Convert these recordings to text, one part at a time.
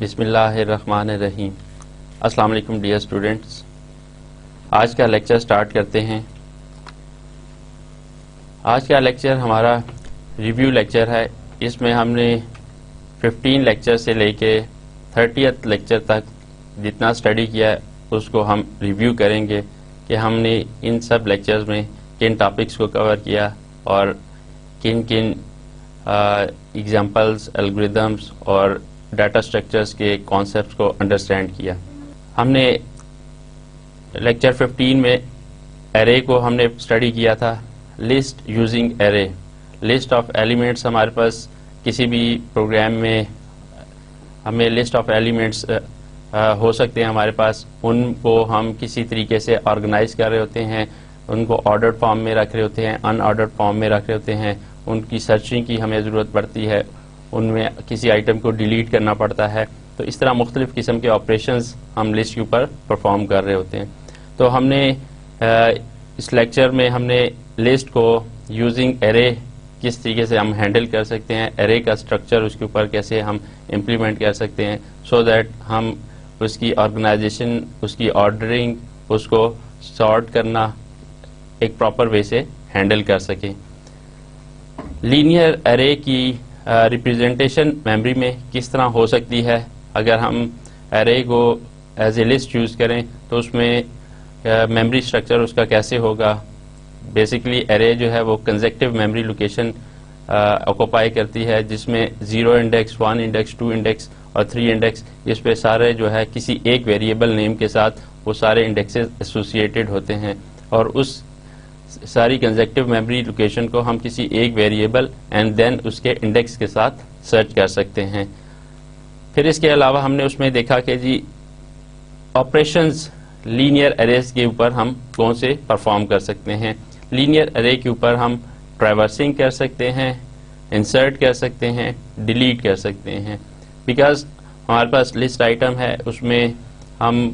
بسم اللہ الرحمن الرحیم۔ السلام علیکم ڈیئر اسٹوڈنٹس، آج کا لیکچر سٹارٹ کرتے ہیں۔ آج کا لیکچر ہمارا ریویو لیکچر ہے۔ اس میں ہم نے 15 لیکچر سے لے کے 30th لیکچر تک جتنا اسٹڈی کیا ہے اس کو ہم ریویو کریں گے کہ ہم نے ان سب لیکچرز میں کن ٹاپکس کو کور کیا اور کن کن ایگزامپلس، الگوریدمس اور ڈیٹا اسٹرکچرز کے کانسیپٹس کو انڈرسٹینڈ کیا۔ ہم نے لیکچر 15 میں ایرے کو ہم نے اسٹڈی کیا تھا، list using array. List of elements ہمارے پاس کسی بھی پروگرام میں ہمیں لسٹ آف ایلیمنٹس ہو سکتے ہیں ہمارے پاس، ان کو ہم کسی طریقے سے آرگنائز کر رہے ہوتے ہیں، ان کو آرڈرڈ فارم میں رکھ رہے ہوتے ہیں، ان آرڈرڈ فارم میں رکھ رہے ہوتے ہیں، ان کی سرچنگ کی ہمیں ضرورت پڑتی ہے، ان میں کسی آئٹم کو ڈیلیٹ کرنا پڑتا ہے۔ تو اس طرح مختلف قسم کے آپریشنز ہم لسٹ کے اوپر پرفارم کر رہے ہوتے ہیں۔ تو ہم نے اس لیکچر میں ہم نے لسٹ کو یوزنگ ایرے کس طریقے سے ہم ہینڈل کر سکتے ہیں، ایرے کا اسٹرکچر اس کے اوپر کیسے ہم امپلیمنٹ کر سکتے ہیں سو دیٹ ہم اس کی آرگنائزیشن، اس کی آرڈرنگ، اس کو سارٹ کرنا ایک پراپر وے سے ہینڈل کر سکیں۔ لینئر ایرے کی ریپرزینٹیشن میموری میں کس طرح ہو سکتی ہے؟ اگر ہم ایرے کو ایز اے لسٹ یوز کریں تو اس میں میموری اسٹرکچر اس کا کیسے ہوگا؟ بیسیکلی ایرے جو ہے وہ کنزیکٹیو میموری لوکیشن آکوپائی کرتی ہے، جس میں 0 انڈیکس، 1 انڈیکس، 2 انڈیکس اور 3 انڈیکس، اس پہ سارے جو ہے کسی ایک ویریبل نیم کے ساتھ وہ سارے انڈیکسز ایسوسیٹڈ ہوتے ہیں، اور اس ساری کنزیکٹیو میموری لوکیشن کو ہم کسی ایک ویریبل اینڈ دین اس کے انڈیکس کے ساتھ سرچ کر سکتے ہیں۔ پھر اس کے علاوہ ہم نے اس میں دیکھا کہ جی آپریشنز لینئر ایریز کے اوپر ہم کون سے پرفارم کر سکتے ہیں۔ لینئر ایرے کے اوپر ہم ٹریورسنگ کر سکتے ہیں، انسرٹ کر سکتے ہیں، ڈیلیٹ کر سکتے ہیں۔ بیکاز ہمارے پاس لسٹ آئٹم ہے، اس میں ہم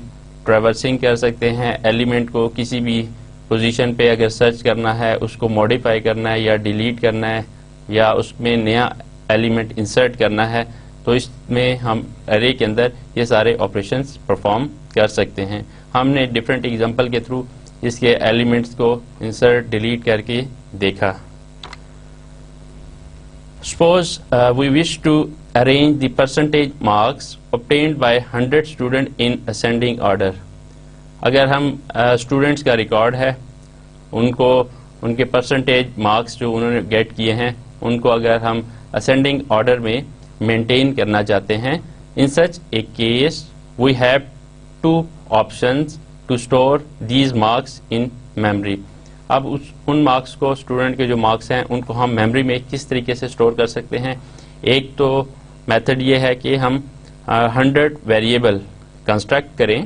ٹریورسنگ کر سکتے ہیں، ایلیمنٹ کو کسی بھی پوزیشن پہ اگر سرچ کرنا ہے، اس کو موڈیفائی کرنا ہے یا ڈیلیٹ کرنا ہے یا اس میں نیا ایلیمنٹ انسرٹ کرنا ہے، تو اس میں ہم ایرے کے اندر یہ سارے آپریشنز پرفارم کر سکتے ہیں۔ ہم نے ڈفرینٹ ایگزامپل کے تھرو اس کے ایلیمنٹس کو انسرٹ ڈیلیٹ کر کے دیکھا۔ Suppose we wish to arrange the percentage marks obtained by 100 students in ascending order۔ اگر ہم اسٹوڈنٹس کا ریکارڈ ہے، ان کو ان کے پرسنٹیج مارکس جو انہوں نے گیٹ کیے ہیں ان کو اگر ہم اسینڈنگ آرڈر میں مینٹین کرنا چاہتے ہیں، in such a case we have 2 options to store these marks in memory۔ اب ان مارکس کو، اسٹوڈنٹ کے جو مارکس ہیں ان کو ہم میموری میں کس طریقے سے اسٹور کر سکتے ہیں؟ ایک تو میتھڈ یہ ہے کہ ہم 100 ویریبل کنسٹرکٹ کریں۔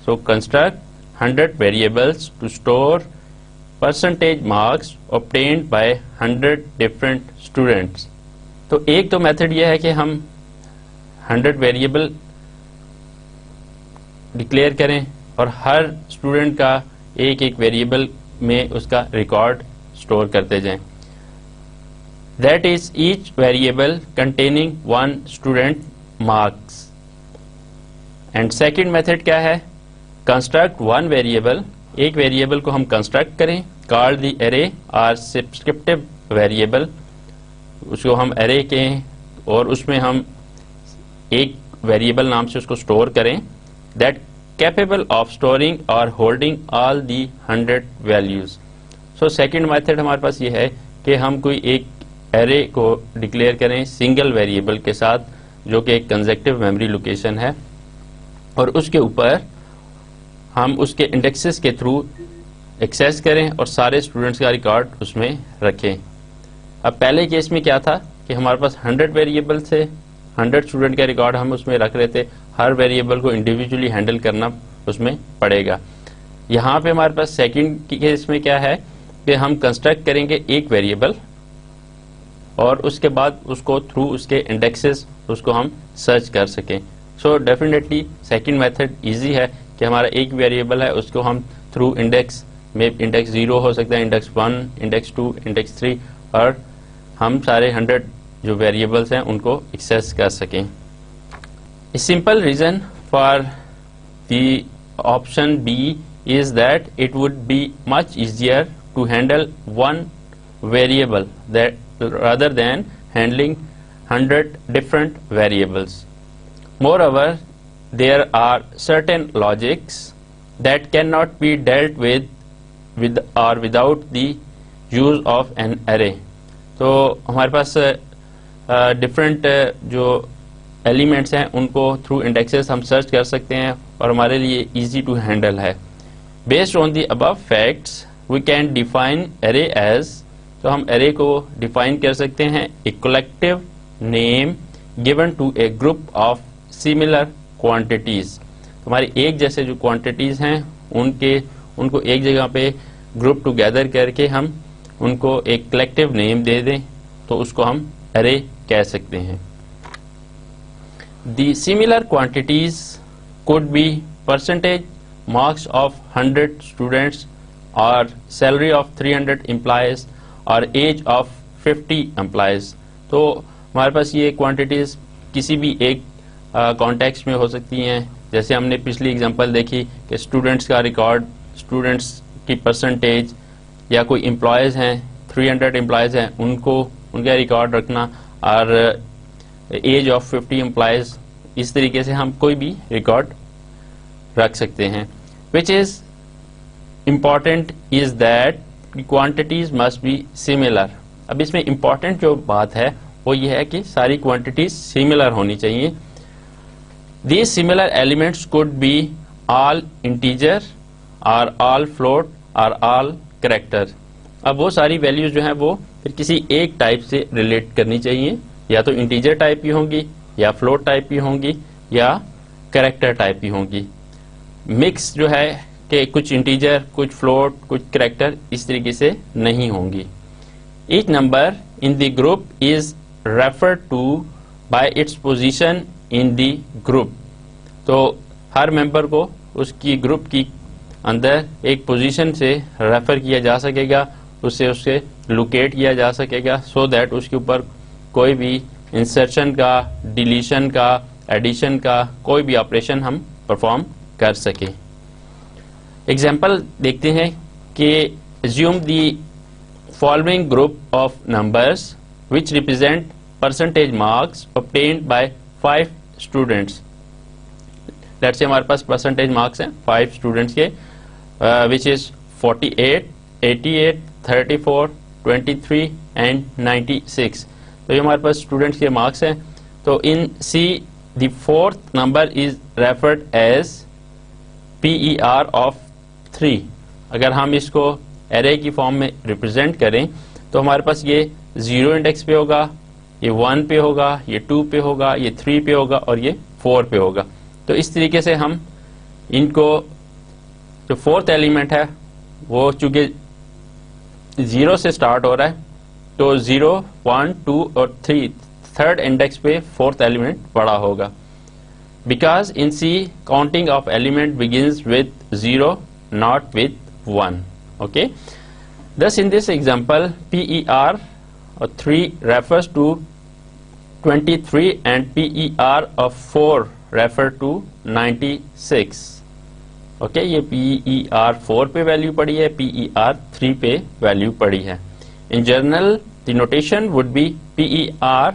So construct 100 variables to store percentage marks obtained by 100 different students۔ تو ایک تو میتھڈ یہ ہے کہ ہم 100 ویریبل ڈکلیئر کریں اور ہر اسٹوڈنٹ کا ایک ایک ویریبل میں اس کا ریکارڈ اسٹور کرتے جائیں۔ That is H variable containing 1 student marks. And second method کیا ہے؟ کنسٹرکٹ 1 ویریبل، ایک ویریبل کو ہم کنسٹرکٹ کریں، کال دی ایرے اور سبسکرپٹیو ویریبل، اس کو ہم ایرے کہیں اور اس میں ہم ایک ویریبل نام سے اس کو اسٹور کریں، that capable of storing or holding all the 100 values۔ So second method ہمارے پاس یہ ہے کہ ہم کوئی ایک ایرے کو ڈکلیئر کریں سنگل ویریبل کے ساتھ جو کہ ایک کنزیکٹیو میموری لوکیشن ہے، اور اس کے اوپر ہم اس کے انڈیکسز کے تھرو ایکسیس کریں اور سارے اسٹوڈنٹس کا ریکارڈ اس میں رکھیں۔ اب پہلے کیس میں کیا تھا کہ ہمارے پاس 100 ویریبل تھے، 100 اسٹوڈنٹ کا ریکارڈ ہم اس میں رکھ رہے تھے، ہر ویریبل کو انڈیویجولی ہینڈل کرنا اس میں پڑے گا۔ یہاں پہ ہمارے پاس سیکنڈ کیس میں کیا ہے کہ ہم کنسٹرکٹ کریں گے ایک ویریبل اور اس کے بعد اس کو تھرو اس کے انڈیکسز اس کو ہم سرچ کر سکیں۔ So definitely second method easy ہے کہ ہمارا ایک ویریبل ہے، اس کو ہم تھرو انڈیکس میں، انڈیکس 0 ہو سکتا ہے، انڈیکس 1، انڈیکس 2، انڈیکس 3، اور ہم سارے 100 جو ویریبلس ہیں ان کو ایکسیس کر سکیں۔ A simple reason for the option B is that it would be much easier to handle one variable that rather than handling 100 different variables. Moreover, there are certain logics that cannot be dealt with or without the use of an array. تو ہمارے پاس different جو elements ہیں ان کو through indexes ہم search کر سکتے ہیں اور ہمارے لیے ایزی ٹو ہینڈل ہے. Based on the above facts we can define array as, تو ہم ارے کو ڈیفائن کر سکتے ہیں a collective name given to a group of similar quantities. ہماری ایک جیسے جو کوانٹیٹیز ہیں ان کو ایک جگہ پہ گروپ ٹوگیدر کر کے ہم ان کو ایک کلیکٹیو نیم دے دیں تو اس کو ہم ارے کہہ سکتے ہیں. The similar quantities could be percentage marks of 100 students or salary of 300 employees or age of 50 employees. تو ہمارے پاس یہ کوانٹیٹیز کسی بھی ایک کانٹیکسٹ میں ہو سکتی ہیں. جیسے ہم نے پچھلی اگزامپل دیکھی کہ اسٹوڈنٹس کا ریکارڈ, اسٹوڈنٹس کی پرسنٹیج, یا کوئی امپلائیز ہیں 300 امپلائیز ہیں ان کا ریکارڈ رکھنا, اور ایج آف 50 امپلائیز. اس طریقے سے ہم کوئی بھی ریکارڈ رکھ سکتے ہیں. Which is important is that quantities must be similar. اب اس میں امپورٹنٹ جو بات ہے وہ یہ ہے کہ ساری کوانٹیٹیز سملر ہونی چاہیے. These similar elements could be all integer اور آل فلوٹ اور آل کریکٹر. اب وہ ساری ویلیوز جو ہیں وہ پھر کسی ایک ٹائپ سے ریلیٹ کرنی چاہیے, یا تو انٹیجر ٹائپ کی ہوں گی, یا فلوٹ ٹائپ کی ہوں گی, یا کریکٹر ٹائپ کی ہوں گی. مکس جو ہے کہ کچھ انٹیجر, کچھ فلوٹ, کچھ کریکٹر, اس طریقے سے نہیں ہوں گی. Each number in the group is referred to by its position in the group. تو ہر ممبر کو اس کی گروپ کی اندر ایک پوزیشن سے ریفر کیا جا سکے گا, اسے لوکیٹ کیا جا سکے گا, سو دیٹ اس کے اوپر کوئی بھی انسرشن کا, ڈیلیشن کا, ایڈیشن کا کوئی بھی آپریشن ہم پرفارم کر سکیں. ایگزامپل دیکھتے ہیں کہ assume the following group of numbers which represent percentage marks obtained by 5 students. Let's say ہمارے پاس percentage marks ہیں 5 students کے, which is 48, 88, 34, 23 and 96. تو یہ ہمارے پاس اسٹوڈنٹس کے مارکس ہیں. تو in C the fourth number is referred as PER of 3. اگر ہم اس کو ایرے کی فارم میں ریپرزینٹ کریں تو ہمارے پاس یہ 0 انڈیکس پہ ہوگا, یہ 1 پہ ہوگا, یہ 2 پہ ہوگا, یہ 3 پہ ہوگا, اور یہ 4 پہ ہوگا. تو اس طریقے سے ہم ان کو, جو فورتھ ایلیمنٹ ہے وہ چونکہ 0 سے سٹارٹ ہو رہا ہے تو 0, 1, 2 اور 3 تھرڈ انڈیکس پہ فورتھ ایلیمنٹ پڑا ہوگا. Because in C counting of element begins with 0 not with 1. Okay. Thus in this example PER 3 refers to 23 and PER of 4 refer to 96. Okay, یہ PER 4 پہ ویلیو پڑی ہے, PER 3 پہ value پڑی ہے. In general the notation would be PER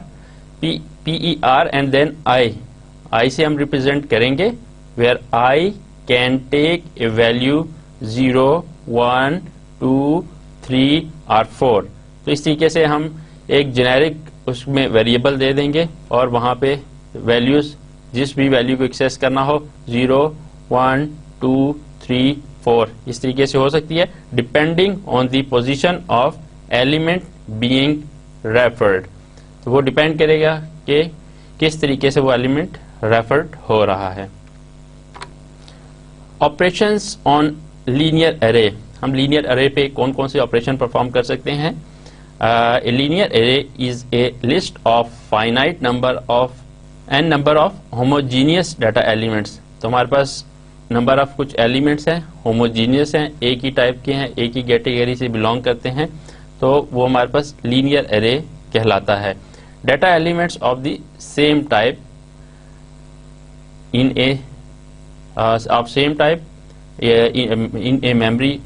and then I سے ہم represent کریں گے where I can take a value 0, 1, 2, 3 اور 4. تو اس طریقے سے ہم ایک جنیرک اس میں ویریبل دے دیں گے اور وہاں پہ ویلیوز جس بھی ویلیو کو ایکسیس کرنا ہو 0, 1, 2, 3, 4 اس طریقے سے ہو سکتی ہے, depending on the position of element being referred. تو وہ ڈپینڈ کرے گا کہ کس طریقے سے وہ ایلیمنٹ ریفرڈ ہو رہا ہے. آپریشنز آن لینئر ارے. ہم لینئر ارے پہ کون کون سے آپریشن پرفارم کر سکتے ہیں. A linear array is a list of finite number of homogeneous data elements. تو ہمارے پاس نمبر آف کچھ ایلیمنٹس ہیں, ہوموجینیس ہیں, ایک ہی ٹائپ کے ہیں, ایک ہی کیٹیگری سے بلانگ کرتے ہیں, تو وہ ہمارے پاس لینئر ارے کہلاتا ہے. Data elements of the same type in a of same type in a memory,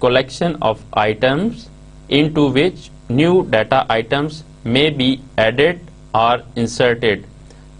collection of items into which new data items may be added or inserted.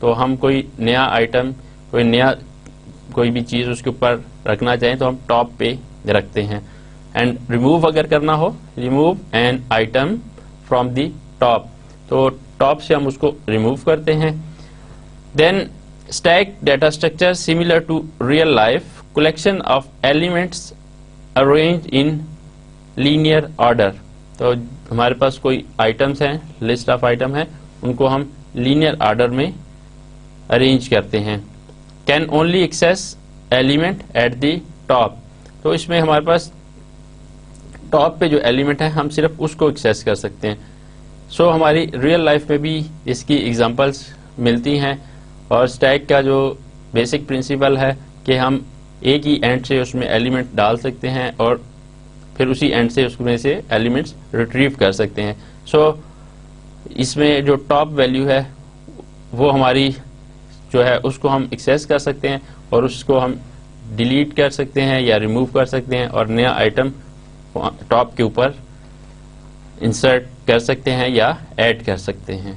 تو ہم کوئی نیا آئٹم کوئی بھی چیز اس کے اوپر رکھنا چاہیں تو ہم ٹاپ پہ رکھتے ہیں. اینڈ ریموو اگر کرنا ہو, remove an item from the top, تو ٹاپ سے ہم اس کو ریموو کرتے ہیں. Then stack data structure similar to real life collection of elements arrange in linear order. تو ہمارے پاس کوئی آئٹمس ہیں, لسٹ آف آئٹم ہیں, ان کو ہم لینئر آرڈر میں ارینج کرتے ہیں. Can only access element at the top. تو اس میں ہمارے پاس ٹاپ پہ جو ایلیمنٹ ہے ہم صرف اس کو ایکسیس کر سکتے ہیں. سو ہماری ریئل لائف میں بھی اس کی ایگزامپلس ملتی ہیں, اور اسٹیک کا جو بیسک پرنسپل ہے کہ ہم ایک ہی اینڈ سے اس میں ایلیمنٹ ڈال سکتے ہیں اور پھر اسی اینڈ سے اس میں سے ایلیمنٹس ریٹریو کر سکتے ہیں. سو اس میں جو ٹاپ ویلیو ہے وہ ہماری جو ہے اس کو ہم ایکسیس کر سکتے ہیں اور اس کو ہم ڈیلیٹ کر سکتے ہیں یا ریموو کر سکتے ہیں اور نیا آئٹم ٹاپ کے اوپر انسرٹ کر سکتے ہیں یا ایڈ کر سکتے ہیں.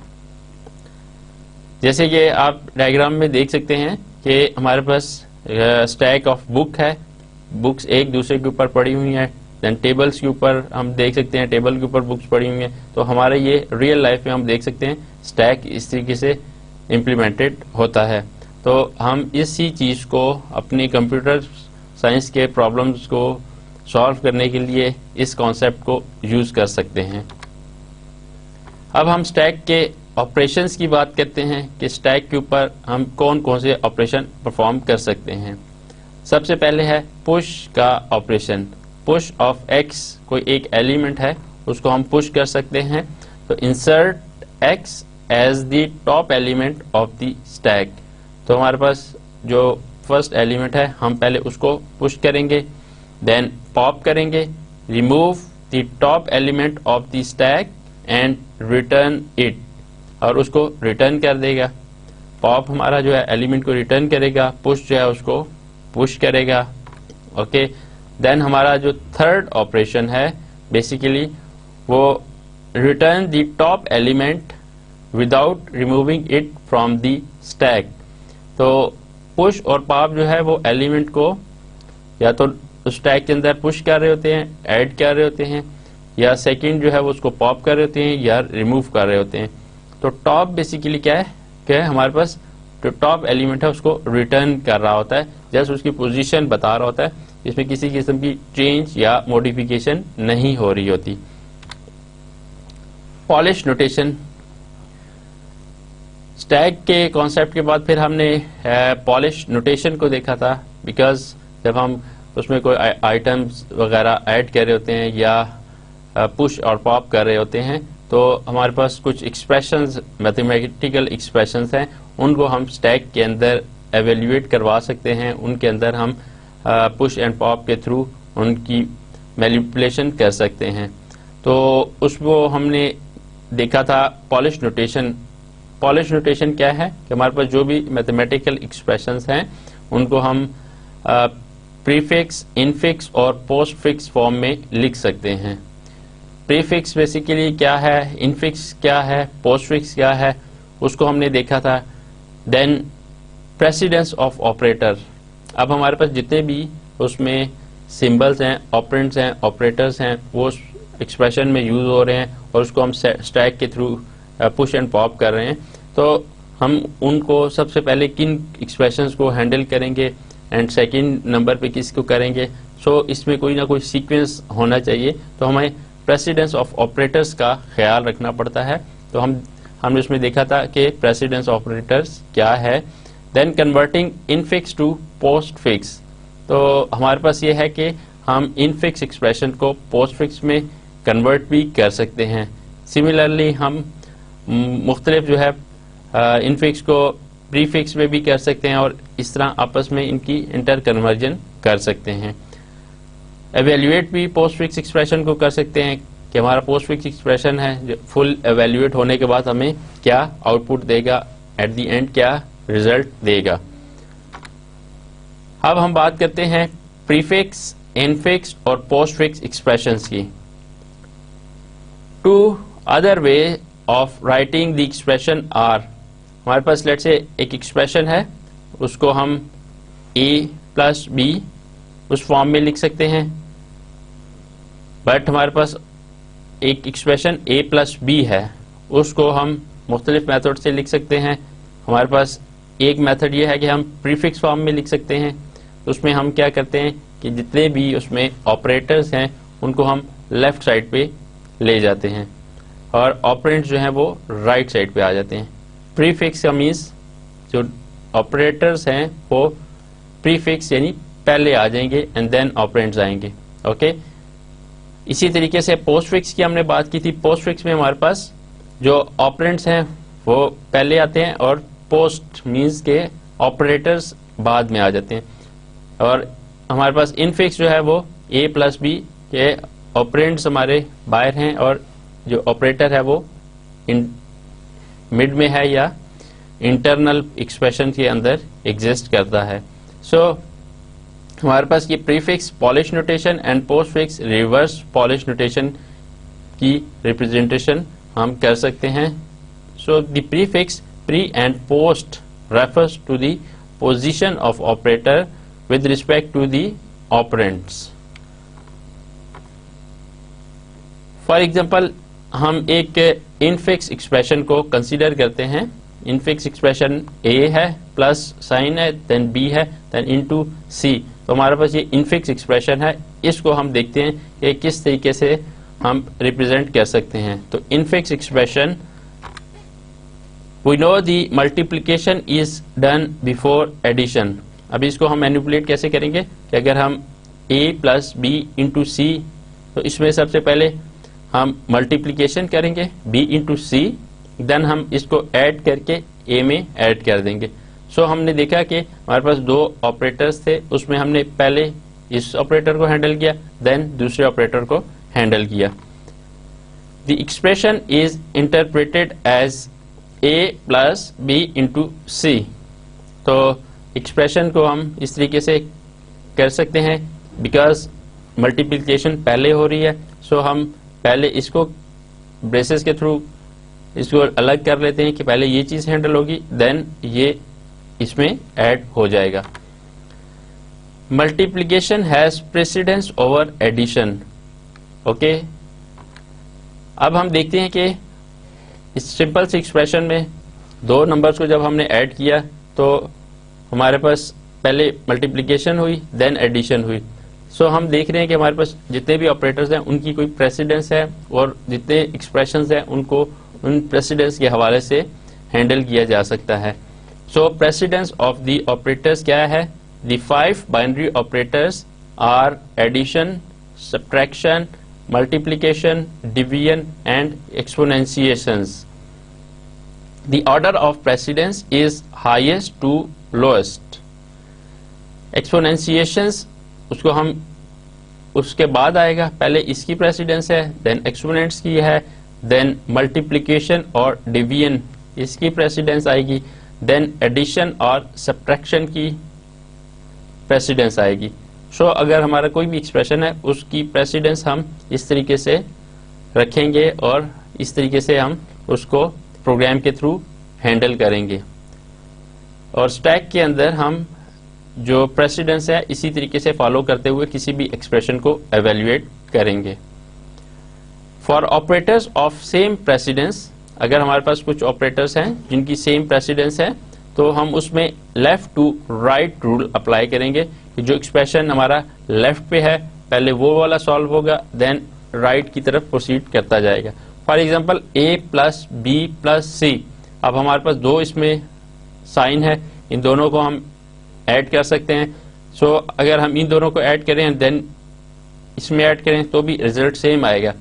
جیسے کہ آپ ڈائیگرام میں دیکھ سکتے ہیں کہ ہمارے پاس اسٹیک آف بک ہے, بکس ایک دوسرے کے اوپر پڑی ہوئی ہیں. دین ٹیبلز کے اوپر ہم دیکھ سکتے ہیں ٹیبل کے اوپر بکس پڑی ہوئی ہیں. تو ہمارے یہ ریئل لائف میں ہم دیکھ سکتے ہیں اسٹیک اس طریقے سے امپلیمنٹڈ ہوتا ہے. تو ہم اسی چیز کو اپنی کمپیوٹر سائنس کے پرابلمس کو سالو کرنے کے لیے اس کانسیپٹ کو یوز کر سکتے ہیں. اب ہم اسٹیک کے آپریشنس کی بات کرتے ہیں کہ اسٹیک کے اوپر ہم کون کون سے آپریشن پرفارم کر سکتے ہیں. سب سے پہلے ہے پش کا آپریشن. پش آف ایکس, کوئی ایک ایلیمنٹ ہے اس کو ہم پش کر سکتے ہیں. تو insert x as the top element of the stack. تو ہمارے پاس جو فرسٹ ایلیمنٹ ہے ہم پہلے اس کو پش کریں گے, دین پاپ کریں گے, remove the top element of the stack and return it, اور اس کو ریٹرن کر دے گا. پاپ ہمارا جو ہے ایلیمنٹ کو ریٹرن کرے گا, پش جو ہے اس کو پش کرے گا. اوکے, دین ہمارا جو تھرڈ آپریشن ہے بیسیکلی وہ return the top element without removing it from the stack. تو پش اور پاپ جو ہے وہ ایلیمنٹ کو یا تو اسٹیک کے اندر پش کر رہے ہوتے ہیں, ایڈ کر رہے ہوتے ہیں, یا سیکنڈ جو ہے وہ اس کو پاپ کر رہے ہوتے ہیں یا ریموو کر رہے ہوتے ہیں. تو ٹاپ بیسیکلی کیا ہے کہ ہمارے پاس جو ٹاپ ایلیمنٹ ہے اس کو ریٹرن کر رہا ہوتا ہے, جیسے اس کی پوزیشن بتا رہا ہوتا ہے, اس میں کسی قسم کی چینج یا موڈیفیکیشن نہیں ہو رہی ہوتی. Polish notation. اسٹیک کے کانسیپٹ کے بعد پھر ہم نے پالش نوٹیشن کو دیکھا تھا, بیکاز جب ہم اس میں کوئی آئٹمس وغیرہ ایڈ کر رہے ہوتے ہیں یا پش اور پاپ کر رہے ہوتے ہیں تو ہمارے پاس کچھ ایکسپریشنز, میتھمیٹیکل ایکسپریشنز ہیں, ان کو ہم اسٹیک کے اندر ایویلیویٹ کروا سکتے ہیں. ان کے اندر ہم پش اینڈ پاپ کے تھرو ان کی مینیپولیشن کر سکتے ہیں. تو اس کو ہم نے دیکھا تھا پالش نوٹیشن. پالش نوٹیشن کیا ہے کہ ہمارے پاس جو بھی میتھمیٹیکل ایکسپریشنز ہیں ان کو ہم پریفکس, انفکس اور پوسٹ فکس فارم میں لکھ سکتے ہیں. پریفکس بیسیکلی کیا ہے, انفکس کیا ہے, پوسٹ فکس کیا ہے, اس کو ہم نے دیکھا تھا. دین پریسیڈنس آف آپریٹر. اب ہمارے پاس جتنے بھی اس میں سمبلس ہیں, آپرینٹس ہیں, آپریٹرس ہیں, وہ ایکسپریشن میں یوز ہو رہے ہیں اور اس کو ہم اسٹیک کے تھرو پش اینڈ پاپ کر رہے ہیں. تو ہم ان کو سب سے پہلے کن ایکسپریشنز کو ہینڈل کریں گے اینڈ سیکنڈ نمبر پہ کس کو کریں گے. سو اس میں کوئی نہ کوئی سیکوینس ہونا چاہیے, تو ہمیں پریسیڈنس آف آپریٹرس کا خیال رکھنا پڑتا ہے. تو ہم نے اس میں دیکھا تھا کہ پریسیڈنس آف آپریٹرس کیا ہے. Then converting infix to postfix. تو ہمارے پاس یہ ہے کہ ہم انفکس ایکسپریشن کو پوسٹ فکس میں کنورٹ بھی کر سکتے ہیں. سملرلی ہم مختلف جو ہے انفکس کو پری فکس میں بھی کر سکتے ہیں اور اس طرح آپس میں ان کی انٹر کنورژن کر سکتے ہیں. ایویلویٹ بھی پوسٹ فکس ایکسپریشن کو کر سکتے ہیں کہ ہمارا پوسٹ فکس ایکسپریشن ہے جو فل ایویلویٹ ہونے کے بعد ہمیں کیا آؤٹ پٹ دے گا, ایٹ دی اینڈ کیا ریزلٹ دے گا. اب ہم بات کرتے ہیں پریفکس, انفکس اور پوسٹ فکس ایکسپریشنز کی. Two other ways of writing the expression are ہمارے پاس لیٹ سے ایک ایکسپریشن ہے, اس کو ہم a پلس بی اس فارم میں لکھ سکتے ہیں, بٹ ہمارے پاس ایک ایکسپریشن a پلس بی ہے, اس کو ہم مختلف میتھڈ سے لکھ سکتے ہیں. ہمارے پاس ایک میتھڈ یہ ہے کہ ہم پریفکس فارم میں لکھ سکتے ہیں. اس میں ہم کیا کرتے ہیں کہ جتنے بھی اس میں آپریٹرز ہیں ان کو ہم لیفٹ سائڈ پہ لے جاتے ہیں اور آپرینٹس جو ہیں وہ رائٹ سائڈ پہ آ جاتے ہیں. پریفکس کا مینس جو آپریٹرز ہیں وہ پریفکس یعنی پہلے آ جائیں گے اینڈ دین آپرینٹس آئیں گے. اوکے, اسی طریقے سے پوسٹ فکس کی ہم نے بات کی تھی. پوسٹ فکس میں ہمارے پاس جو آپرینٹس ہیں وہ پہلے آتے ہیں اور پوسٹ مینس کے آپریٹرز بعد میں آ جاتے ہیں, اور ہمارے پاس انفکس جو ہے وہ a پلس بی کے آپرینٹس ہمارے باہر ہیں اور جو آپریٹر ہے وہ مڈ میں ہے یا انٹرنل ایکسپریشن کے اندر ایگزسٹ کرتا ہے. سو ہمارے پاس یہ prefix polish notation and post fix reverse polish notation کی ریپرزینٹیشن ہم کر سکتے ہیں. سو دی prefix pre and post refers to the position of operator with respect to the operands. For example, ہم ایک infix expression کو consider کرتے ہیں. infix expression a ہے plus sign ہے then b ہے then into c. تو ہمارے پاس یہ infix expression ہے, اس کو ہم دیکھتے ہیں کہ کس طریقے سے ہم represent کر سکتے ہیں. تو infix expression we know the multiplication is done before addition. اب اس کو ہم مینیپولیٹ کیسے کریں گے کہ اگر ہم a plus b into c, تو اس میں سب سے پہلے ہم ملٹیپلیکیشن کریں گے b into c, دین ہم اس کو ایڈ کر کے a میں ایڈ کر دیں گے. سو ہم نے دیکھا کہ ہمارے پاس دو آپریٹرز تھے, اس میں ہم نے پہلے اس آپریٹر کو ہینڈل کیا دین دوسرے آپریٹر کو ہینڈل کیا. The expression is interpreted as a plus b into c. تو ایکسپریشن کو ہم اس طریقے سے کر سکتے ہیں بیکاز ملٹیپلیکیشن پہلے ہو رہی ہے. سو ہم پہلے اس کو بریسز کے تھرو اس کو الگ کر لیتے ہیں کہ پہلے یہ چیز ہینڈل ہوگی دین یہ اس میں ایڈ ہو جائے گا. Multiplication has precedence over addition. Okay, اب ہم دیکھتے ہیں کہ اس سمپل سی ایکسپریشن میں دو نمبرز کو جب ہم نے ایڈ کیا تو ہمارے پاس پہلے ملٹیپلیکیشن ہوئی دین ایڈیشن ہوئی. سو ہم دیکھ رہے ہیں کہ ہمارے پاس جتنے بھی آپریٹرز ہیں ان کی کوئی پریسیڈنس ہے اور جتنے ایکسپریشنز ہیں ان کو ان پریسیڈنس کے حوالے سے ہینڈل کیا جا سکتا ہے. So precedence of the operators کیا ہے؟ The 5 binary operators are addition, subtraction, multiplication, division and exponentiations. The order of precedence is highest to lowest. Exponentiations اس کو ہم اس کے بعد آئے گا, پہلے اس کی precedence ہے then exponents کی ہے then multiplication اور division اس کی precedence آئے گی then addition اور subtraction کی precedence آئے گی. سو اگر ہمارا کوئی بھی ایکسپریشن ہے اس کی پریسیڈنس ہم اس طریقے سے رکھیں گے اور اس طریقے سے ہم اس کو پروگرام کے تھرو ہینڈل کریں گے, اور اسٹیک کے اندر ہم جو پریسیڈنس ہے اسی طریقے سے فالو کرتے ہوئے کسی بھی ایکسپریشن کو ایویلویٹ کریں گے. For operators of same precedence, اگر ہمارے پاس کچھ آپریٹرز ہیں جن کی سیم پریسیڈنس ہے تو ہم اس میں left to right rule apply کریں گے کہ جو ایکسپریشن ہمارا لیفٹ پہ ہے پہلے وہ والا سالو ہوگا دین رائٹ کی طرف پروسیڈ کرتا جائے گا. For example a plus B plus C, اب ہمارے پاس دو اس میں سائن ہے, ان دونوں کو ہم ایڈ کر سکتے ہیں. سو اگر ہم ان دونوں کو ایڈ کریں دین اس میں ایڈ کریں تو بھی ریزلٹ سیم آئے گا,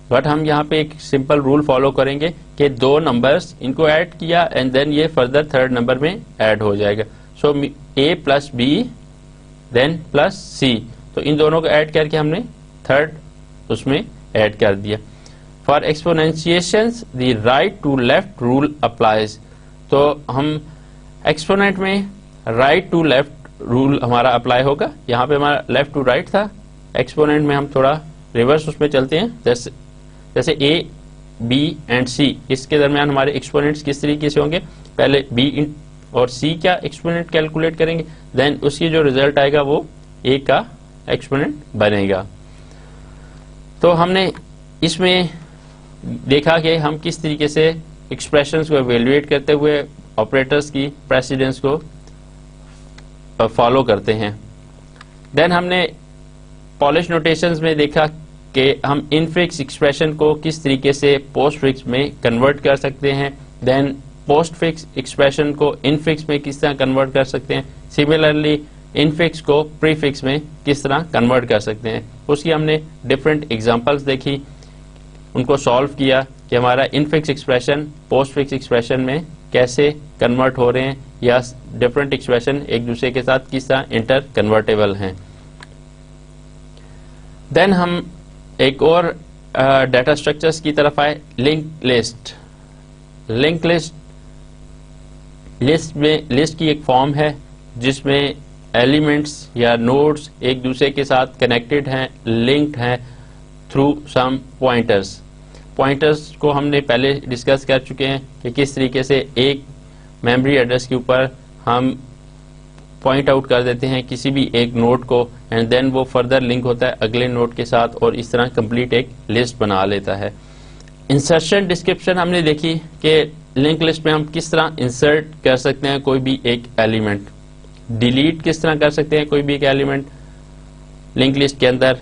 بٹ ہم یہاں پہ ایک سمپل رول فالو کریں گے کہ دو نمبرز ان کو ایڈ کیا اینڈ دین یہ فردر تھرڈ نمبر میں ایڈ ہو جائے گا. So a plus B then plus C, تو ان دونوں کو ایڈ کر کے ہم نے تھرڈ اس میں ایڈ کر دیا. For exponentiations the right to left rule applies. تو ہم ایکسپوننٹ میں رائٹ ٹو لیفٹ رول ہمارا اپلائی ہوگا. یہاں پہ ہمارا لیفٹ ٹو رائٹ تھا, ایکسپوننٹ میں ہم تھوڑا ریورس اس میں چلتے ہیں. جیسے اے بی اینڈ سی اس کے درمیان ہمارے ایکسپوننٹس کس طریقے سے ہوں گے, پہلے B اور C کا ایکسپوننٹ کیلکولیٹ کریں گے, دین اس کی جو ریزلٹ آئے گا وہ A کا ایکسپوننٹ بنے گا. تو ہم نے اس میں دیکھا کہ ہم کس طریقے سے ایکسپریشنز کو ایویلویٹ کرتے ہوئے آپریٹرز کی پریسیڈنس کو فالو کرتے ہیں. دین ہم نے پالش نوٹیشنز میں دیکھا کہ ہم انفکس ایکسپریشن کو کس طریقے سے پوسٹ فکس میں کنورٹ کر سکتے ہیں, دین پوسٹ فکس ایکسپریشن کو انفکس میں کس طرح کنورٹ کر سکتے ہیں, سملرلی انفکس کو پری فکس میں کس طرح کنورٹ کر سکتے ہیں. اس کی ہم نے ڈفرینٹ ایگزامپلس دیکھی, ان کو سالو کیا کہ ہمارا infix expression post fix expression میں کیسے کنورٹ ہو رہے ہیں یا ڈفرینٹ ایکسپریشن ایک دوسرے کے ساتھ کس طرح انٹر کنورٹیبل ہیں. دین ہم ایک اور ڈیٹا اسٹرکچرز کی طرف آئے, لنک لسٹ. لنک لسٹ کی ایک فارم ہے جس میں ایلیمنٹس یا نوڈز ایک دوسرے کے ساتھ کنیکٹڈ ہیں, لنکڈ ہیں تھرو سم پوائنٹرز. پوائنٹرز کو ہم نے پہلے ڈسکس کر چکے ہیں کہ کس طریقے سے ایک میموری ایڈریس کے اوپر ہم پوائنٹ آؤٹ کر دیتے ہیں کسی بھی ایک نوڈ کو, اینڈ دین وہ فردر لنک ہوتا ہے اگلے نوڈ کے ساتھ اور اس طرح کمپلیٹ ایک لسٹ بنا لیتا ہے. انسرشن ڈسکرپشن ہم نے دیکھی کہ لنک لسٹ میں ہم کس طرح انسرٹ کر سکتے ہیں کوئی بھی ایک ایلیمنٹ, ڈیلیٹ کس طرح کر سکتے ہیں کوئی بھی ایک ایلیمنٹ لنک لسٹ کے اندر.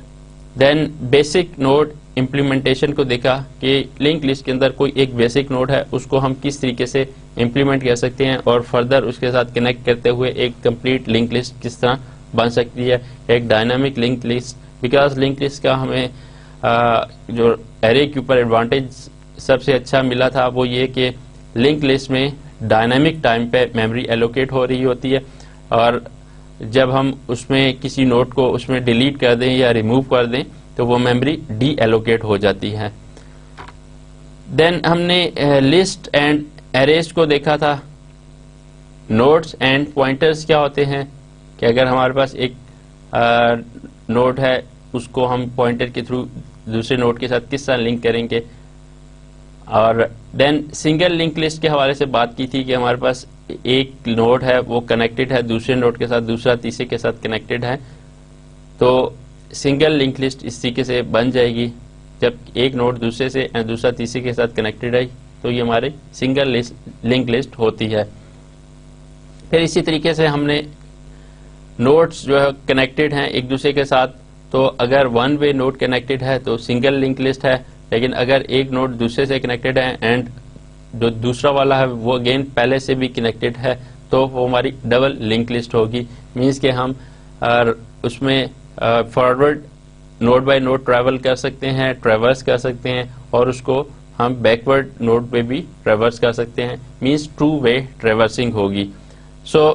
دین بیسک نوڈ امپلیمنٹیشن کو دیکھا کہ لنک لسٹ کے اندر کوئی ایک بیسک نوڈ ہے اس کو ہم کس طریقے سے امپلیمنٹ کر سکتے ہیں اور فردر اس کے ساتھ کنیکٹ کرتے ہوئے ایک کمپلیٹ لنک لسٹ کس طرح بن سکتی ہے, ایک dynamic link list. Because link list کا ہمیں جو ایرے کے اوپر ایڈوانٹیج سب سے اچھا ملا تھا وہ یہ کہ لنک لسٹ میں ڈائنامک ٹائم پہ میموری ایلوکیٹ ہو رہی ہوتی ہے, اور جب ہم اس میں کسی نوٹ کو اس میں ڈیلیٹ کر دیں یا ریموو کر دیں تو وہ میموری ڈی ایلوکیٹ ہو جاتی ہے. دین ہم نے لسٹ اینڈ ایریز کو دیکھا تھا. نوٹس اینڈ پوائنٹرز کیا ہوتے ہیں کہ اگر ہمارے پاس ایک نوٹ ہے اس کو ہم پوائنٹر کے تھرو دوسرے نوٹ کے ساتھ کس طرح لنک کریں گے. اور دین سنگل لنک لسٹ کے حوالے سے بات کی تھی کہ ہمارے پاس ایک نوڈ ہے وہ کنیکٹڈ ہے دوسرے نوڈ کے ساتھ, دوسرا تیسرے کے ساتھ کنیکٹڈ ہے, تو سنگل لنک لسٹ اس طریقے سے بن جائے گی. جب ایک نوڈ دوسرے سے دوسرا تیسرے کے ساتھ کنیکٹڈ ہے تو یہ ہمارے سنگل لنک لسٹ ہوتی ہے. پھر اسی طریقے سے ہم نے نوڈز جو ہے کنیکٹڈ ہیں ایک دوسرے کے ساتھ, تو اگر ون وے نوڈ کنیکٹڈ ہے تو سنگل لنک لسٹ ہے, لیکن اگر ایک نوڈ دوسرے سے کنیکٹڈ ہے اینڈ جو دوسرا والا ہے وہ اگین پہلے سے بھی کنیکٹڈ ہے تو وہ ہماری ڈبل لنک لسٹ ہوگی. مینس کہ ہم اس میں forward node by node travel کر سکتے ہیں, ٹریورس کر سکتے ہیں, اور اس کو ہم بیکورڈ نوڈ پہ بھی ٹریورس کر سکتے ہیں. مینس ٹو وے ٹریورسنگ ہوگی. سو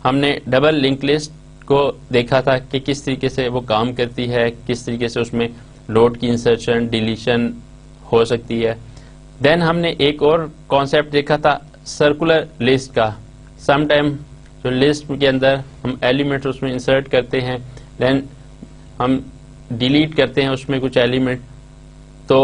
ہم نے ڈبل لنک لسٹ کو دیکھا تھا کہ کس طریقے سے وہ کام کرتی ہے, کس طریقے سے اس میں لوڈ کی انسرشن ڈیلیشن ہو سکتی ہے. دین ہم نے ایک اور کانسیپٹ دیکھا تھا سرکولر لسٹ کا. سم ٹائم جو لسٹ کے اندر ہم ایلیمنٹ اس میں انسرٹ کرتے ہیں, دین ہم ڈیلیٹ کرتے ہیں اس میں کچھ ایلیمنٹ, تو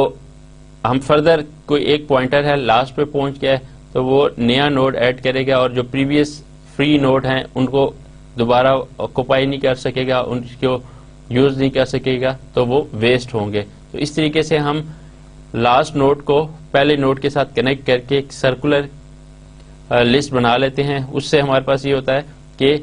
ہم فردر کوئی ایک پوائنٹر ہے لاسٹ پہ پہنچ گیا ہے تو وہ نیا نوڈ ایڈ کرے گا اور جو پریویس فری نوڈ ہیں ان کو دوبارہ آکوپائی نہیں کر سکے گا, ان کو یوز نہیں کر سکے گا, تو وہ ویسٹ ہوں گے. تو اس طریقے سے ہم لاسٹ نوڈ کو پہلے نوڈ کے ساتھ کنیکٹ کر کے ایک سرکولر لسٹ بنا لیتے ہیں. اس سے ہمارے پاس یہ ہوتا ہے کہ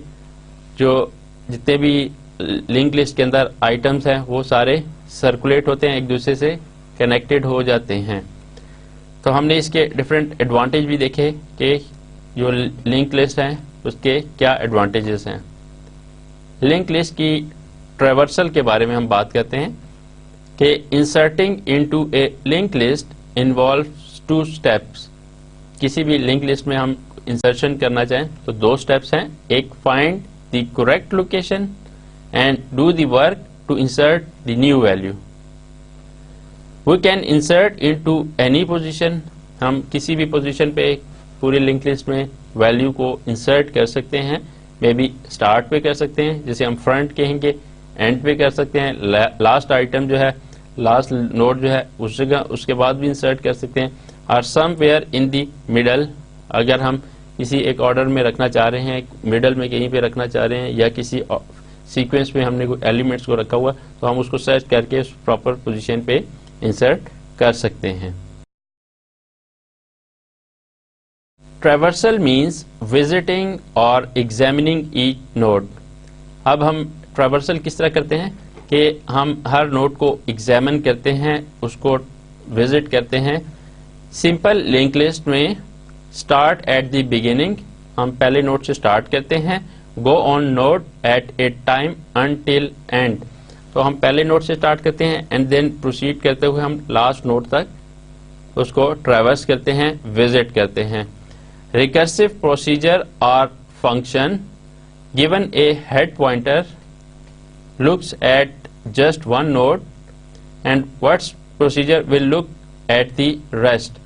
جو جتنے بھی لنک لسٹ کے اندر آئٹمس ہیں وہ سارے سرکولیٹ ہوتے ہیں, ایک دوسرے سے کنیکٹڈ ہو جاتے ہیں. تو ہم نے اس کے ڈفرینٹ ایڈوانٹیج بھی دیکھے کہ جو لنک لسٹ ہیں اس کے کیا ایڈوانٹیجز ہیں. لنک لسٹ کی ٹریورسل کے بارے میں ہم بات کرتے ہیں کہ inserting into a link list involves 2 steps. کسی بھی لنک لسٹ میں ہم انسرشن کرنا چاہیں تو 2 steps ہیں, ایک find the correct location and do the work to insert the new value. We can insert into any position. ہم کسی بھی پوزیشن پہ پوری لنک لسٹ میں ویلو کو انسرٹ کر سکتے ہیں. مے بی اسٹارٹ پہ کر سکتے ہیں جسے ہم فرنٹ کہیں گے, اینڈ پہ کر سکتے ہیں, لاسٹ آئٹم جو ہے لاسٹ نوڈ جو ہے اس جگہ اس کے بعد بھی انسرٹ کر سکتے ہیں, اور سم ویئر ان دی مڈل. اگر ہم کسی ایک آرڈر میں رکھنا چاہ رہے ہیں, مڈل میں کہیں پہ رکھنا چاہ رہے ہیں, یا کسی سیکوینس میں ہم نے کوئی ایلیمنٹس کو رکھا ہوا تو ہم اس کو سرچ کر کے اس پراپر پوزیشن پہ انسرٹ کر سکتے ہیں. ٹریورسل مینس وزٹنگ اور ایگزامننگ ایچ نوڈ. اب ہم ٹریورسل کس طرح کرتے ہیں کہ ہم ہر نوڈ کو ایگزامن کرتے ہیں, اس کو وزٹ کرتے ہیں. سمپل لنک لسٹ میں اسٹارٹ ایٹ دی بگننگ, ہم پہلے نوڈ سے اسٹارٹ کرتے ہیں. Go on node at a time until end, تو ہم پہلے نوڈ سے اسٹارٹ کرتے ہیں اینڈ دین پروسیڈ کرتے ہوئے ہم لاسٹ نوڈ تک اس کو ٹریورس کرتے ہیں, وزٹ کرتے ہیں. ریکرسو پروسیجر اور function given a head pointer looks at just one node and what's procedure will look at the rest.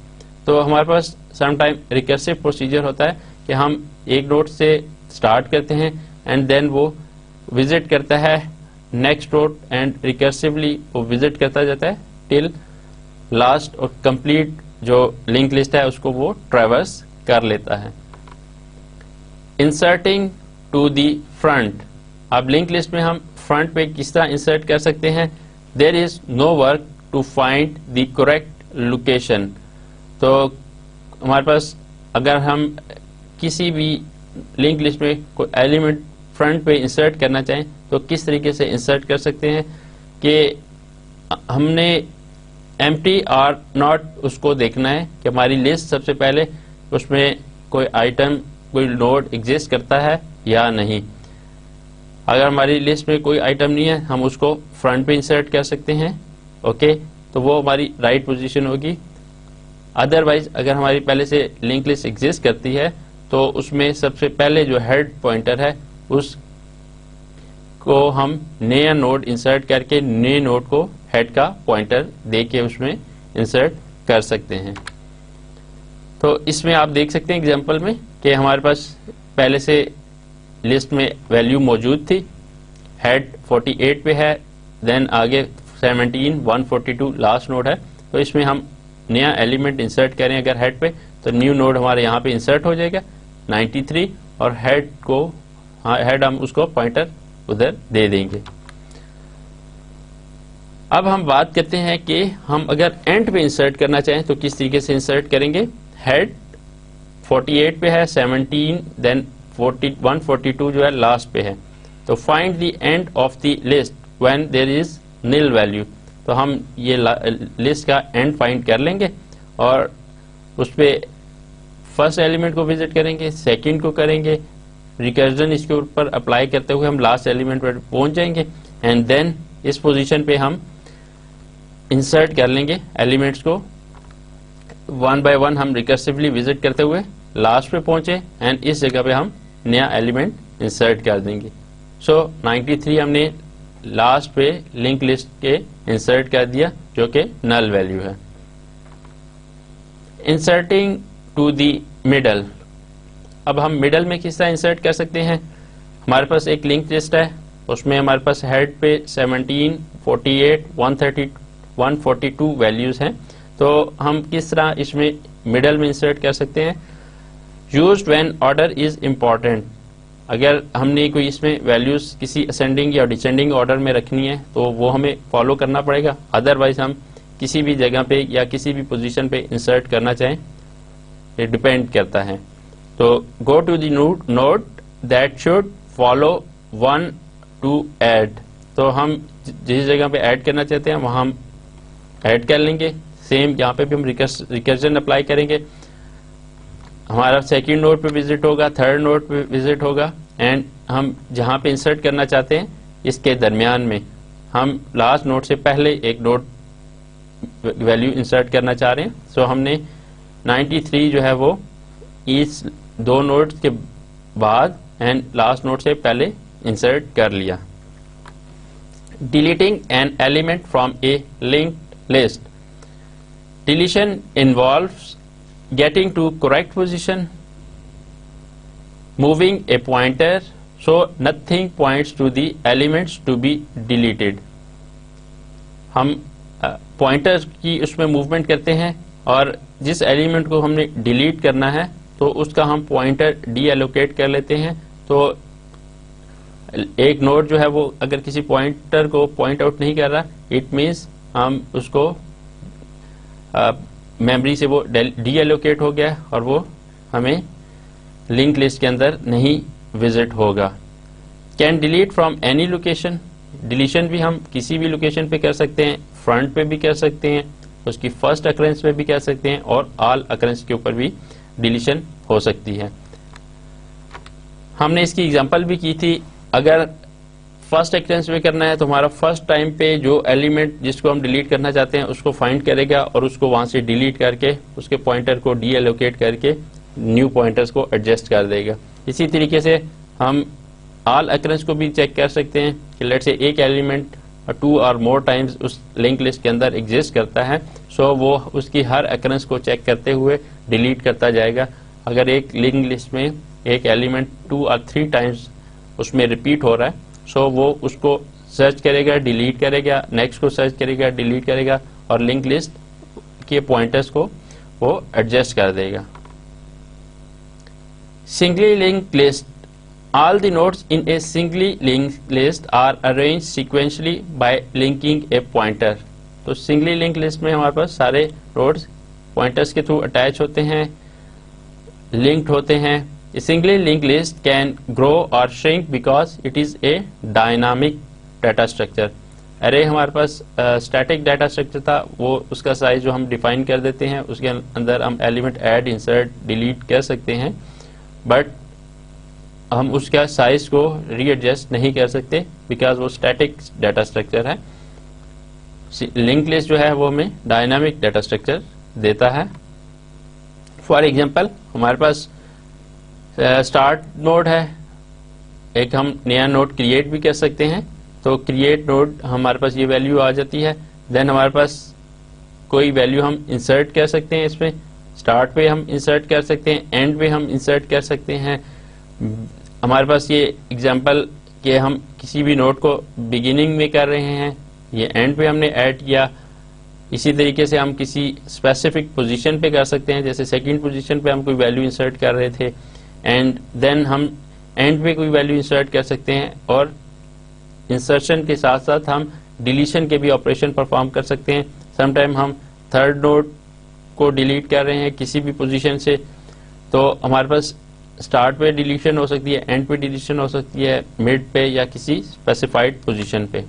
تو ہمارے پاس سم ٹائم ریکرسو پروسیجر ہوتا ہے کہ ہم ایک نوڈ سے اسٹارٹ کرتے ہیں اینڈ دین وہ وزٹ کرتا ہے نیکسٹ نوڈ اینڈ ریکرسولی وہ وزٹ کرتا جاتا ہے ٹل لاسٹ, اور کمپلیٹ جو لنک لسٹ ہے اس کو وہ ٹریورس کر لیتا ہے. انسرٹنگ ٹو دی فرنٹ, اب لنک لسٹ میں ہم فرنٹ پہ کس طرح انسرٹ کر سکتے ہیں. There is no work to find the correct location. تو ہمارے پاس اگر ہم کسی بھی لنک لسٹ میں کوئی ایلیمنٹ فرنٹ پہ انسرٹ کرنا چاہیں تو کس طریقے سے انسرٹ کر سکتے ہیں کہ ہم نے ایمٹی اور ناٹ اس کو دیکھنا ہے کہ ہماری لسٹ سب سے پہلے اس میں کوئی آئٹم کوئی نوڈ ایگزسٹ کرتا ہے یا نہیں. اگر ہماری لسٹ میں کوئی آئٹم نہیں ہے ہم اس کو فرنٹ پہ انسرٹ کر سکتے ہیں, اوکے, تو وہ ہماری رائٹ پوزیشن ہوگی. ادروائز اگر ہماری پہلے سے لنک لسٹ ایگزسٹ کرتی ہے تو اس میں سب سے پہلے جو ہیڈ پوائنٹر ہے اس کو ہم نیا نوڈ انسرٹ کر کے نئے نوڈ کو ہیڈ کا پوائنٹر دے کے اس میں انسرٹ کر سکتے ہیں. تو اس میں آپ دیکھ سکتے ہیں ایگزامپل میں کہ ہمارے پاس پہلے سے لسٹ میں ویلیو موجود تھی, ہیڈ 48 پہ ہے, دین آگے 17 142 لاسٹ نوڈ ہے. تو اس میں ہم نیا ایلیمنٹ انسرٹ کریں اگر ہیڈ پہ تو نیو نوڈ ہمارے یہاں پہ انسرٹ ہو جائے گا 93, اور ہیڈ ہم اس کو پوائنٹر ادھر دے دیں گے. اب ہم بات کرتے ہیں کہ ہم اگر اینڈ پہ انسرٹ کرنا چاہیں تو کس طریقے سے انسرٹ کریں گے. ہیڈ 48 پہ ہے, 17 دین 142 جو ہے لاسٹ پہ ہے. تو find the end of the list when there is nil value. تو ہم یہ لسٹ کا اینڈ فائنڈ کر لیں گے اور اس پہ فرسٹ ایلیمنٹ کو وزٹ کریں گے, سیکنڈ کو کریں گے, ریکرجن اس کے اوپر اپلائی کرتے ہوئے ہم لاسٹ ایلیمنٹ پر پہنچ جائیں گے اینڈ دین اس پوزیشن پہ ہم انسرٹ کر لیں گے ایلیمنٹس کو. ون بائی ون ہم ریکرسولی وزٹ کرتے ہوئے لاسٹ پہ پہنچے اینڈ اس جگہ پہ ہم نیا ایلیمنٹ انسرٹ کر دیں گے. سو 93 ہم نے لاسٹ پہ لنک لسٹ کے انسرٹ کر دیا جو کہ نل ویلیو ہے. انسرٹنگ ٹو دی مڈل, اب ہم مڈل میں کس طرح انسرٹ کر سکتے ہیں. ہمارے پاس ایک لنک لسٹ ہے, اس میں ہمارے پاس ہیڈ پہ 17 48 130 142 ویلیوز ہیں. تو ہم کس طرح اس میں مڈل میں انسرٹ کر سکتے ہیں. Used when order is important, اگر ہم نے کوئی اس میں ویلیوز کسی اسینڈنگ یا ڈسینڈنگ آرڈر میں رکھنی ہے تو وہ ہمیں فالو کرنا پڑے گا, ادروائز ہم کسی بھی جگہ پہ یا کسی بھی پوزیشن پہ انسرٹ کرنا چاہیں یہ ڈپینڈ کرتا ہے. تو go to the node that should follow 1 to add, تو ہم جس جگہ پہ ایڈ کرنا چاہتے ہیں وہاں ہم ایڈ کر لیں گے. سیم یہاں پہ بھی ہم ریکرجن اپلائی کریں گے, ہمارا سیکنڈ نوڈ پہ وزٹ ہوگا, تھرڈ نوڈ پہ وزٹ ہوگا اینڈ ہم جہاں پہ انسرٹ کرنا چاہتے ہیں اس کے درمیان میں ہم لاسٹ نوڈ سے پہلے ایک نوڈ ویلیو انسرٹ کرنا چاہ رہے ہیں. سو ہم نے 93 جو ہے وہ اس دو نوڈ کے بعد اینڈ لاسٹ نوڈ سے پہلے انسرٹ کر لیا. Deleting an element from a linked list. Deletion involves getting to correct position, moving a pointer so nothing points to the elements to be deleted. ہم پوائنٹر کی اس میں movement کرتے ہیں اور جس ایلیمنٹ کو ہم نے ڈیلیٹ کرنا ہے تو تو اس کا ہم پوائنٹر ڈی ایلوکیٹ کر لیتے ہیں. تو ایک نوڈ جو ہے وہ اگر کسی پوائنٹر کو پوائنٹ آؤٹ نہیں کر رہا, اٹ مینس ہم اس کو میموری سے وہ ڈی ایلوکیٹ ہو گیا اور وہ ہمیں لنک لسٹ کے اندر نہیں وزٹ ہوگا. Can delete from any location, deletion بھی ہم کسی بھی لوکیشن پہ کر سکتے ہیں, فرنٹ پہ بھی کر سکتے ہیں, اس کی فرسٹ اکرنس پہ بھی کر سکتے ہیں, اور آل اکرنس کے اوپر بھی ڈیلیشن ہو سکتی ہے. ہم نے اس کی ایگزامپل بھی کی تھی. اگر فرسٹ اکرنس پہ کرنا ہے تو ہمارا فرسٹ ٹائم پہ جو ایلیمنٹ جس کو ہم ڈیلیٹ کرنا چاہتے ہیں اس کو فائنڈ کرے گا اور اس کو وہاں سے ڈیلیٹ کر کے اس کے پوائنٹر کو ڈی ایلوکیٹ کر کے نیو پوائنٹرز کو ایڈجسٹ کر دے گا. اسی طریقے سے ہم آل اکرنس کو بھی چیک کر سکتے ہیں کہ لیٹ سے ایک ایلیمنٹ 2 اور مور ٹائمز اس لنک لسٹ کے اندر ایگزسٹ کرتا ہے, سو وہ اس کی ہر اکرنس کو چیک کرتے ہوئے ڈیلیٹ کرتا جائے گا. اگر ایک لنک لسٹ میں ایک ایلیمنٹ 2 اور 3 ٹائمز اس میں ریپیٹ ہو رہا ہے, سو وہ اس کو سرچ کرے گا, ڈیلیٹ کرے گا, نیکسٹ کو سرچ کرے گا, ڈیلیٹ کرے گا, اور لنک لسٹ کے پوائنٹرز کو وہ ایڈجسٹ کر دے گا. Singly linked list. All the nodes in a singly linked list are arranged sequentially by linking a pointer. تو singly linked list میں ہمارے پاس سارے nodes pointers کے تھرو اٹیچ ہوتے ہیں, linked ہوتے ہیں. A singly linked list can grow or shrink because it is a dynamic data structure. array ہمارے پاس static data structure تھا, وہ اس کا سائز جو ہم ڈیفائن کر دیتے ہیں, اس کے اندر ہم ایلیمنٹ ایڈ, انسرٹ, ڈیلیٹ کر سکتے ہیں, بٹ ہم اس کا سائز کو ری ایڈجسٹ نہیں کر سکتے بیکاز وہ اسٹیٹک ڈیٹا اسٹرکچر ہے. لنک لسٹ جو ہے وہ ہمیں ڈائنامک ڈیٹا اسٹرکچر دیتا ہے. فار ایگزامپل ہمارے پاس اسٹارٹ نوڈ ہے, ایک ہم نیا نوڈ کریٹ بھی کر سکتے ہیں. تو کریٹ نوڈ ہمارے پاس یہ ویلیو آ جاتی ہے, دین ہمارے پاس کوئی ویلیو ہم انسرٹ کر سکتے ہیں, اس میں اسٹارٹ پہ ہم انسرٹ کر سکتے ہیں, اینڈ پہ ہم انسرٹ کر سکتے ہیں. ہمارے پاس یہ ایگزامپل کہ ہم کسی بھی نوٹ کو بگننگ میں کر رہے ہیں, یہ اینڈ پہ ہم نے ایڈ کیا. اسی طریقے سے ہم کسی اسپیسیفک پوزیشن پہ کر سکتے ہیں, جیسے سیکنڈ پوزیشن پہ ہم کوئی ویلیو انسرٹ کر رہے تھے, اینڈ دین ہم اینڈ پہ کوئی ویلیو انسرٹ کر سکتے ہیں, اور انسرشن کے ساتھ ساتھ ہم ڈیلیشن کے بھی آپریشن پرفارم کر سکتے ہیں. سم ٹائم ہم تھرڈ نوڈ کو ڈیلیٹ کر رہے ہیں کسی بھی پوزیشن سے, تو ہمارے پاس اسٹارٹ پہ ڈیلیشن ہو سکتی ہے, اینڈ پہ ڈیلیشن ہو سکتی ہے, مڈ پہ یا کسی اسپیسیفائڈ پوزیشن پہ.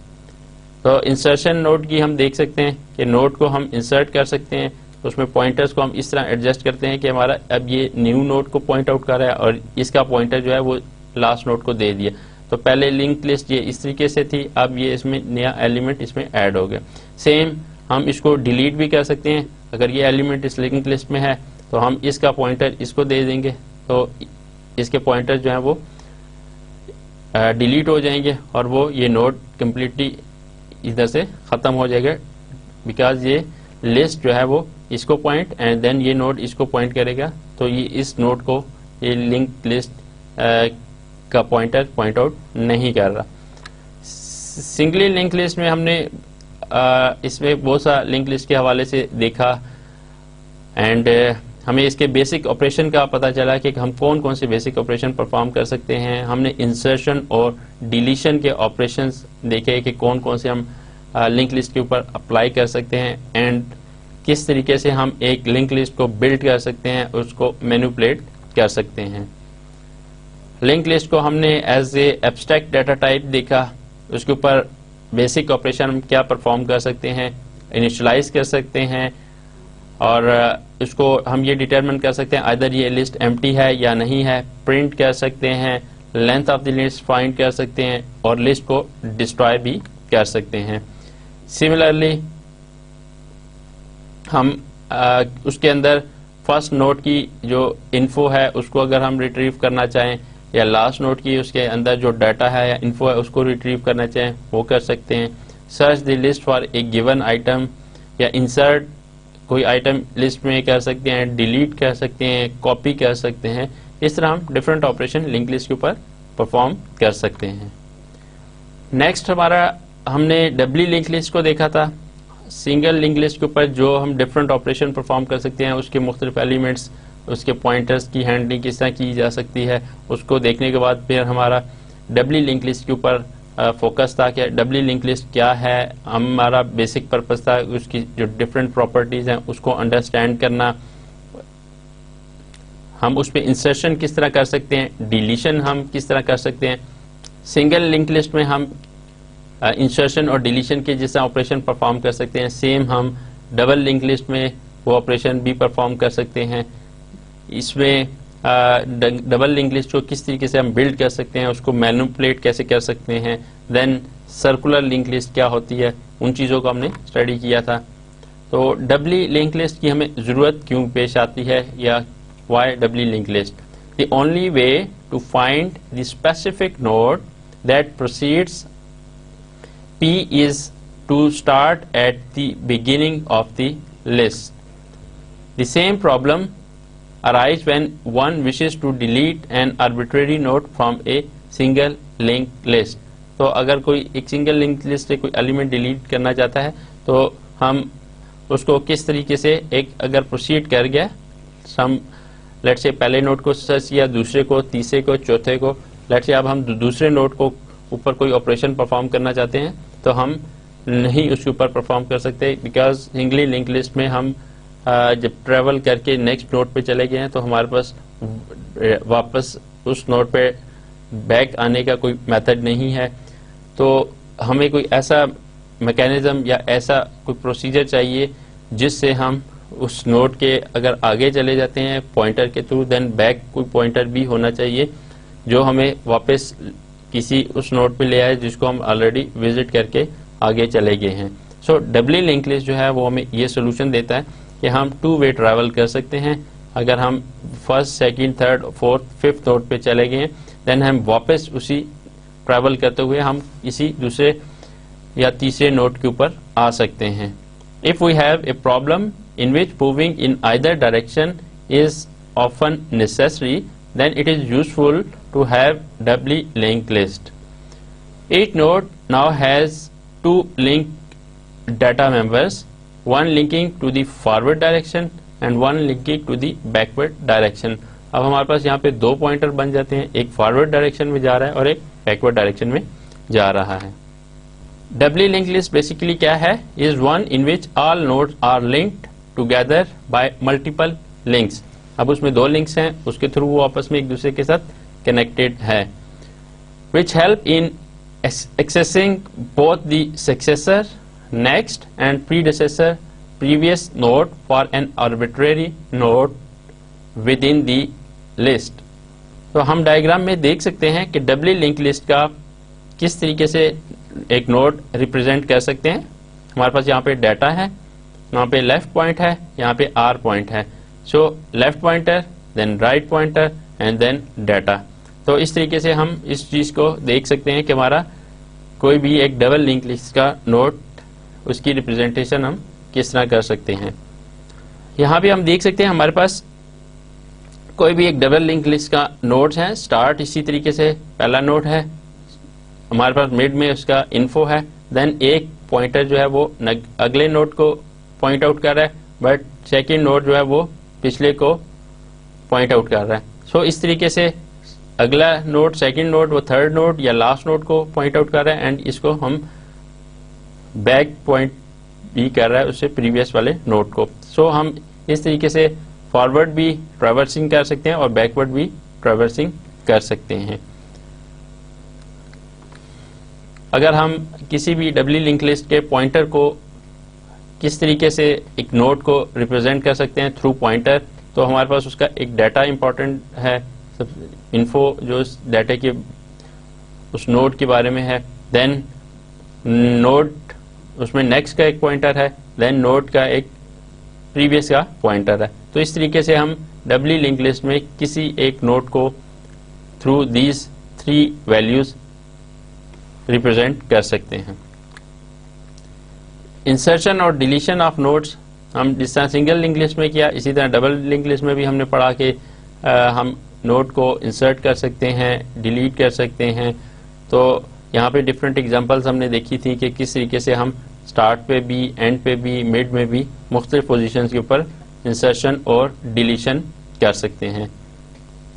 تو انسرشن نوڈ کی ہم دیکھ سکتے ہیں کہ نوڈ کو ہم انسرٹ کر سکتے ہیں, اس میں پوائنٹرز کو ہم اس طرح ایڈجسٹ کرتے ہیں کہ ہمارا اب یہ نیو نوڈ کو پوائنٹ آؤٹ کر رہا ہے اور اس کا پوائنٹر جو ہے وہ لاسٹ نوڈ کو دے دیا. تو پہلے لنک لسٹ یہ اس طریقے سے تھی, اب یہ اس میں نیا ایلیمنٹ اس میں ایڈ ہو گیا. سیم ہم اس کو ڈیلیٹ بھی کر سکتے ہیں. اگر یہ ایلیمنٹ اس لنک لسٹ میں ہے تو ہم اس کا پوائنٹر اس کو دے دیں گے, تو اس کے پوائنٹر جو ہیں وہ ڈیلیٹ ہو جائیں گے اور وہ یہ نوڈ کمپلیٹلی ادھر سے ختم ہو جائے گا, بیکاز یہ لسٹ جو ہے وہ اس کو پوائنٹ اینڈ دین یہ نوڈ اس کو پوائنٹ کرے گا, تو یہ اس نوڈ کو یہ لنک لسٹ کا پوائنٹر پوائنٹ آؤٹ نہیں کر رہا. سنگلی لنک لسٹ میں ہم نے اس میں بہت سا لنک لسٹ کے حوالے سے دیکھا, اینڈ ہمیں اس کے بیسک آپریشن کا پتہ چلا کہ ہم کون کون سے بیسک آپریشن پرفارم کر سکتے ہیں. ہم نے انسرشن اور ڈیلیشن کے آپریشنز دیکھے کہ کون کون سے ہم لنک لسٹ کے اوپر اپلائی کر سکتے ہیں, اینڈ کس طریقے سے ہم ایک لنک لسٹ کو بلڈ کر سکتے ہیں, اس کو مینیپولیٹ کر سکتے ہیں. لنک لسٹ کو ہم نے as a abstract data type دیکھا, اس کے اوپر بیسک آپریشن ہم کیا پرفارم کر سکتے ہیں, انیشلائز کر سکتے ہیں, اور اس کو ہم یہ ڈیٹرمن کر سکتے ہیں ادھر یہ لسٹ ایمٹی ہے یا نہیں ہے, پرنٹ کر سکتے ہیں, length of the list find کر سکتے ہیں, اور لسٹ کو ڈسٹرائے بھی کر سکتے ہیں. سملرلی ہم اس کے اندر فرسٹ نوٹ کی جو انفو ہے اس کو اگر ہم ریٹریو کرنا چاہیں, یا لاسٹ نوٹ کی اس کے اندر جو ڈیٹا ہے یا انفو ہے اس کو ریٹریو کرنا چاہیں وہ کر سکتے ہیں. Search the list for a given item, یا انسرٹ کوئی آئٹم لسٹ میں کر سکتے ہیں, ڈیلیٹ کر سکتے ہیں, کاپی کر سکتے ہیں. اس طرح ہم ڈفرینٹ آپریشن لنک لسٹ کے اوپر پرفارم کر سکتے ہیں. نیکسٹ ہمارا ہم نے ڈبلی لنک لسٹ کو دیکھا تھا. سنگل لنک لسٹ کے اوپر جو ہم ڈفرینٹ آپریشن پرفارم کر سکتے ہیں, اس کے مختلف ایلیمنٹس اس کے پوائنٹرز کی ہینڈلنگ کس طرح کی جا سکتی ہے، اس کو دیکھنے کے بعد پھر ہمارا ڈبلی لنک لسٹ کے اوپر فوکس تھا کہ ڈبلی لنک لسٹ کیا ہے. ہمارا بیسک پرپز تھا اس کی جو ڈفرینٹ پراپرٹیز ہیں اس کو انڈرسٹینڈ کرنا. ہم اس پہ انسرشن کس طرح کر سکتے ہیں، ڈیلیشن ہم کس طرح کر سکتے ہیں. سنگل لنک لسٹ میں ہم انسرشن اور ڈیلیشن کے جس طرح آپریشن پرفارم کر سکتے ہیں، سیم ہم ڈبل لنک لسٹ میں وہ آپریشن بھی پرفارم کر سکتے ہیں. اس میں ڈبل لنک لسٹ کو کس طریقے سے ہم بلڈ کر سکتے ہیں، اس کو مینوپولیٹ کیسے کر سکتے ہیں. دین سرکولر لنک لسٹ کیا ہوتی ہے، ان چیزوں کو ہم نے اسٹڈی کیا تھا. تو ڈبلی لنک لسٹ کی ہمیں ضرورت کیوں پیش آتی ہے، یا why doubly link list? The only way to find the specific node that precedes P is to start at the beginning of the list. The same problem arises when one wishes to delete an arbitrary node from a single linked list. تو اگر کوئی ایک single link list سے کوئی element delete کرنا چاہتا ہے تو ہم اس کو کس طریقے سے ایک اگر پروسیڈ کر گیا، ہم لیٹ سے پہلے نوڈ کو سرچ کیا، دوسرے کو، تیسرے کو، چوتھے کو، لیٹ سے اب ہم دوسرے نوڈ کو اوپر کوئی آپریشن پرفارم کرنا چاہتے ہیں تو ہم نہیں اس کے اوپر پرفارم کر سکتے، بیکاز سنگلی لنک لسٹ میں ہم جب ٹریول کر کے نیکسٹ نوڈ پہ چلے گئے ہیں تو ہمارے پاس واپس اس نوڈ پہ بیک آنے کا کوئی میتھڈ نہیں ہے. تو ہمیں کوئی ایسا میکینزم یا ایسا کوئی پروسیجر چاہیے جس سے ہم اس نوڈ کے اگر آگے چلے جاتے ہیں پوائنٹر کے تھرو، دین بیک کوئی پوائنٹر بھی ہونا چاہیے جو ہمیں واپس کسی اس نوڈ پہ لے آئے جس کو ہم آلریڈی وزٹ کر کے آگے چلے گئے ہیں. سو ڈبلی لنک لسٹ جو ہے وہ ہمیں یہ سولوشن دیتا ہے کہ ہم 2 وے ٹریول کر سکتے ہیں. اگر ہم first, second, third, fourth, fifth node پہ چلے گئے ہیں دین ہم واپس اسی ٹریول کرتے ہوئے ہم کسی دوسرے یا تیسرے نوڈ کے اوپر آ سکتے ہیں. If we have a problem in which moving in either direction is often necessary, then it is useful to have doubly linked list. Each node now has 2 linked data members, one linking to the forward direction and one linking to the backward direction. اب ہمارے پاس یہاں پہ 2 pointer بن جاتے ہیں، ایک forward direction میں جا رہا ہے اور ایک بیکورڈ ڈائریکشن میں جا رہا ہے. ڈبلی لنک لسٹ بیسیکلی کیا ہے؟ Is one in which all nodes are linked together by multiple links. اب اس میں 2 لنکس ہیں، اس کے تھرو وہ آپس میں ایک دوسرے کے ساتھ کنیکٹڈ ہے. which help in accessing both the successor, next and predecessor previous node for an arbitrary node within the list. تو ہم ڈائیگرام میں دیکھ سکتے ہیں کہ ڈبلی لنک لسٹ کا کس طریقے سے ایک نوڈ ریپرزینٹ کر سکتے ہیں. ہمارے پاس یہاں پہ ڈیٹا ہے، یہاں پہ لیفٹ پوائنٹ ہے، یہاں پہ آر پوائنٹ ہے. So left pointer, then right pointer and then data. تو اس طریقے سے ہم اس چیز کو دیکھ سکتے ہیں کہ ہمارا کوئی بھی ایک ڈبل لنک لسٹ کا نوڈ، اس کی ریپرزینٹیشن ہم کس طرح کر سکتے ہیں. یہاں بھی ہم دیکھ سکتے ہیں ہمارے پاس کوئی بھی ایک ڈبل لنک لسٹ کا نوڈ ہے. اسٹارٹ اسی طریقے سے پہلا نوڈ ہے، ہمارے پاس مڈ میں اس کا انفو ہے، دین ایک پوائنٹر جو ہے وہ اگلے نوڈ کو پوائنٹ آؤٹ کر رہا ہے، بٹ سیکنڈ نوڈ جو ہے وہ پچھلے کو پوائنٹ آؤٹ کر رہا ہے. سو اس طریقے سے اگلا نوڈ، سیکنڈ نوڈ، وہ تھرڈ نوڈ یا لاسٹ نوڈ کو پوائنٹ آؤٹ کر رہا ہے، اینڈ اس کو ہم بیک پوائنٹ بھی کر رہا ہے اس سے پریویس والے نوڈ کو. سو ہم اس طریقے سے فارورڈ بھی ٹریورسنگ کر سکتے ہیں اور بیکورڈ بھی ٹریورسنگ کر سکتے ہیں. اگر ہم کسی بھی ڈبلی لنک لسٹ کے پوائنٹر کو کس طریقے سے ایک نوڈ کو ریپرزینٹ کر سکتے ہیں تھرو پوائنٹر، تو ہمارے پاس اس کا ایک ڈیٹا امپورٹنٹ ہے، انفو جو اس ڈیٹا کے اس نوڈ کے بارے میں ہے. دین نوڈ، اس میں نیکسٹ کا ایک پوائنٹر ہے، دین نوڈ کا ایک پریویس کا پوائنٹر ہے. تو اس طریقے سے ہم ڈبلی لنک لسٹ میں کسی ایک نوڈ کو تھرو دیز 3 ویلیوز ریپرزینٹ کر سکتے ہیں. انسرشن اور ڈیلیشن آف نوڈس ہم جس طرح سنگل لنک لسٹ میں کیا، اسی طرح ڈبل لنک لسٹ میں بھی ہم نے پڑھا کہ ہم نوڈ کو انسرٹ کر سکتے ہیں، ڈیلیٹ کر سکتے ہیں. تو یہاں پہ ڈفرینٹ ایگزامپلس ہم نے دیکھی تھی کہ کس طریقے سے ہم اسٹارٹ پہ بھی، اینڈ پہ بھی، مڈ میں بھی مختلف پوزیشنز کے اوپر انسرشن اور ڈیلیشن کر سکتے ہیں.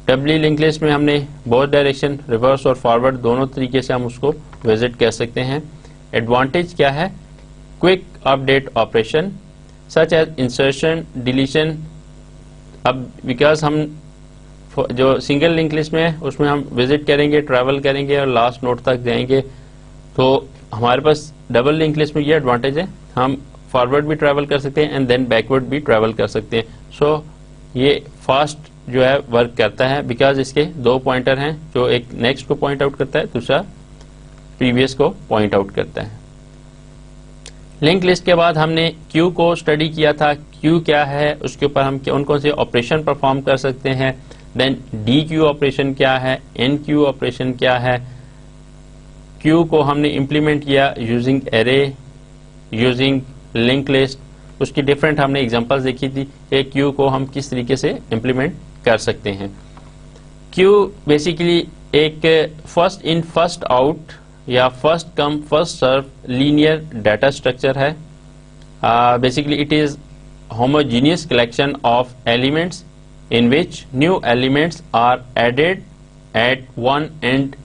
ڈبلی لنک لسٹ میں ہم نے بوتھ ڈائریکشن ریورس اور فارورڈ دونوں طریقے سے ہم اس کو وزٹ کر سکتے ہیں. ایڈوانٹیج کیا ہے؟ Quick update operation such as insertion deletion. اب بیکاز ہم جو سنگل لنک لسٹ میں ہے اس میں ہم وزٹ کریں گے, ٹریول کریں گے اور لاسٹ نوڈ تک جائیں گے, تو ہمارے پاس ڈبل لنک لسٹ میں یہ ایڈوانٹیج ہے, ہم فارورڈ بھی ٹریول کر سکتے ہیں اینڈ دین بیکورڈ بھی ٹریول کر سکتے ہیں. سو یہ فاسٹ جو ہے ورک کرتا ہے بیکاز اس کے دو پوائنٹر ہیں, جو ایک نیکسٹ کو پوائنٹ آؤٹ کرتا ہے, دوسرا پریویس کو پوائنٹ آؤٹ کرتا ہے. لنک لسٹ کے بعد ہم نے کیو کو اسٹڈی کیا تھا. کیو کیا ہے, اس کے اوپر ہم کون سے آپریشن پرفارم کر سکتے ہیں. دین ڈی کیو آپریشن کیا ہے, این کیو آپریشن کیا ہے. کیو کو ہم نے امپلیمنٹ کیا using array, using link list. اس کی ڈفرینٹ ہم نے ایگزامپل دیکھی تھی کہ کیو کو ہم کس طریقے سے امپلیمنٹ کر سکتے ہیں. کیو بیسیکلی ایک فرسٹ ان فرسٹ آؤٹ یا first come first serve linear data structure ہے. Basically it is homogeneous collection of elements in which new elements are added at one end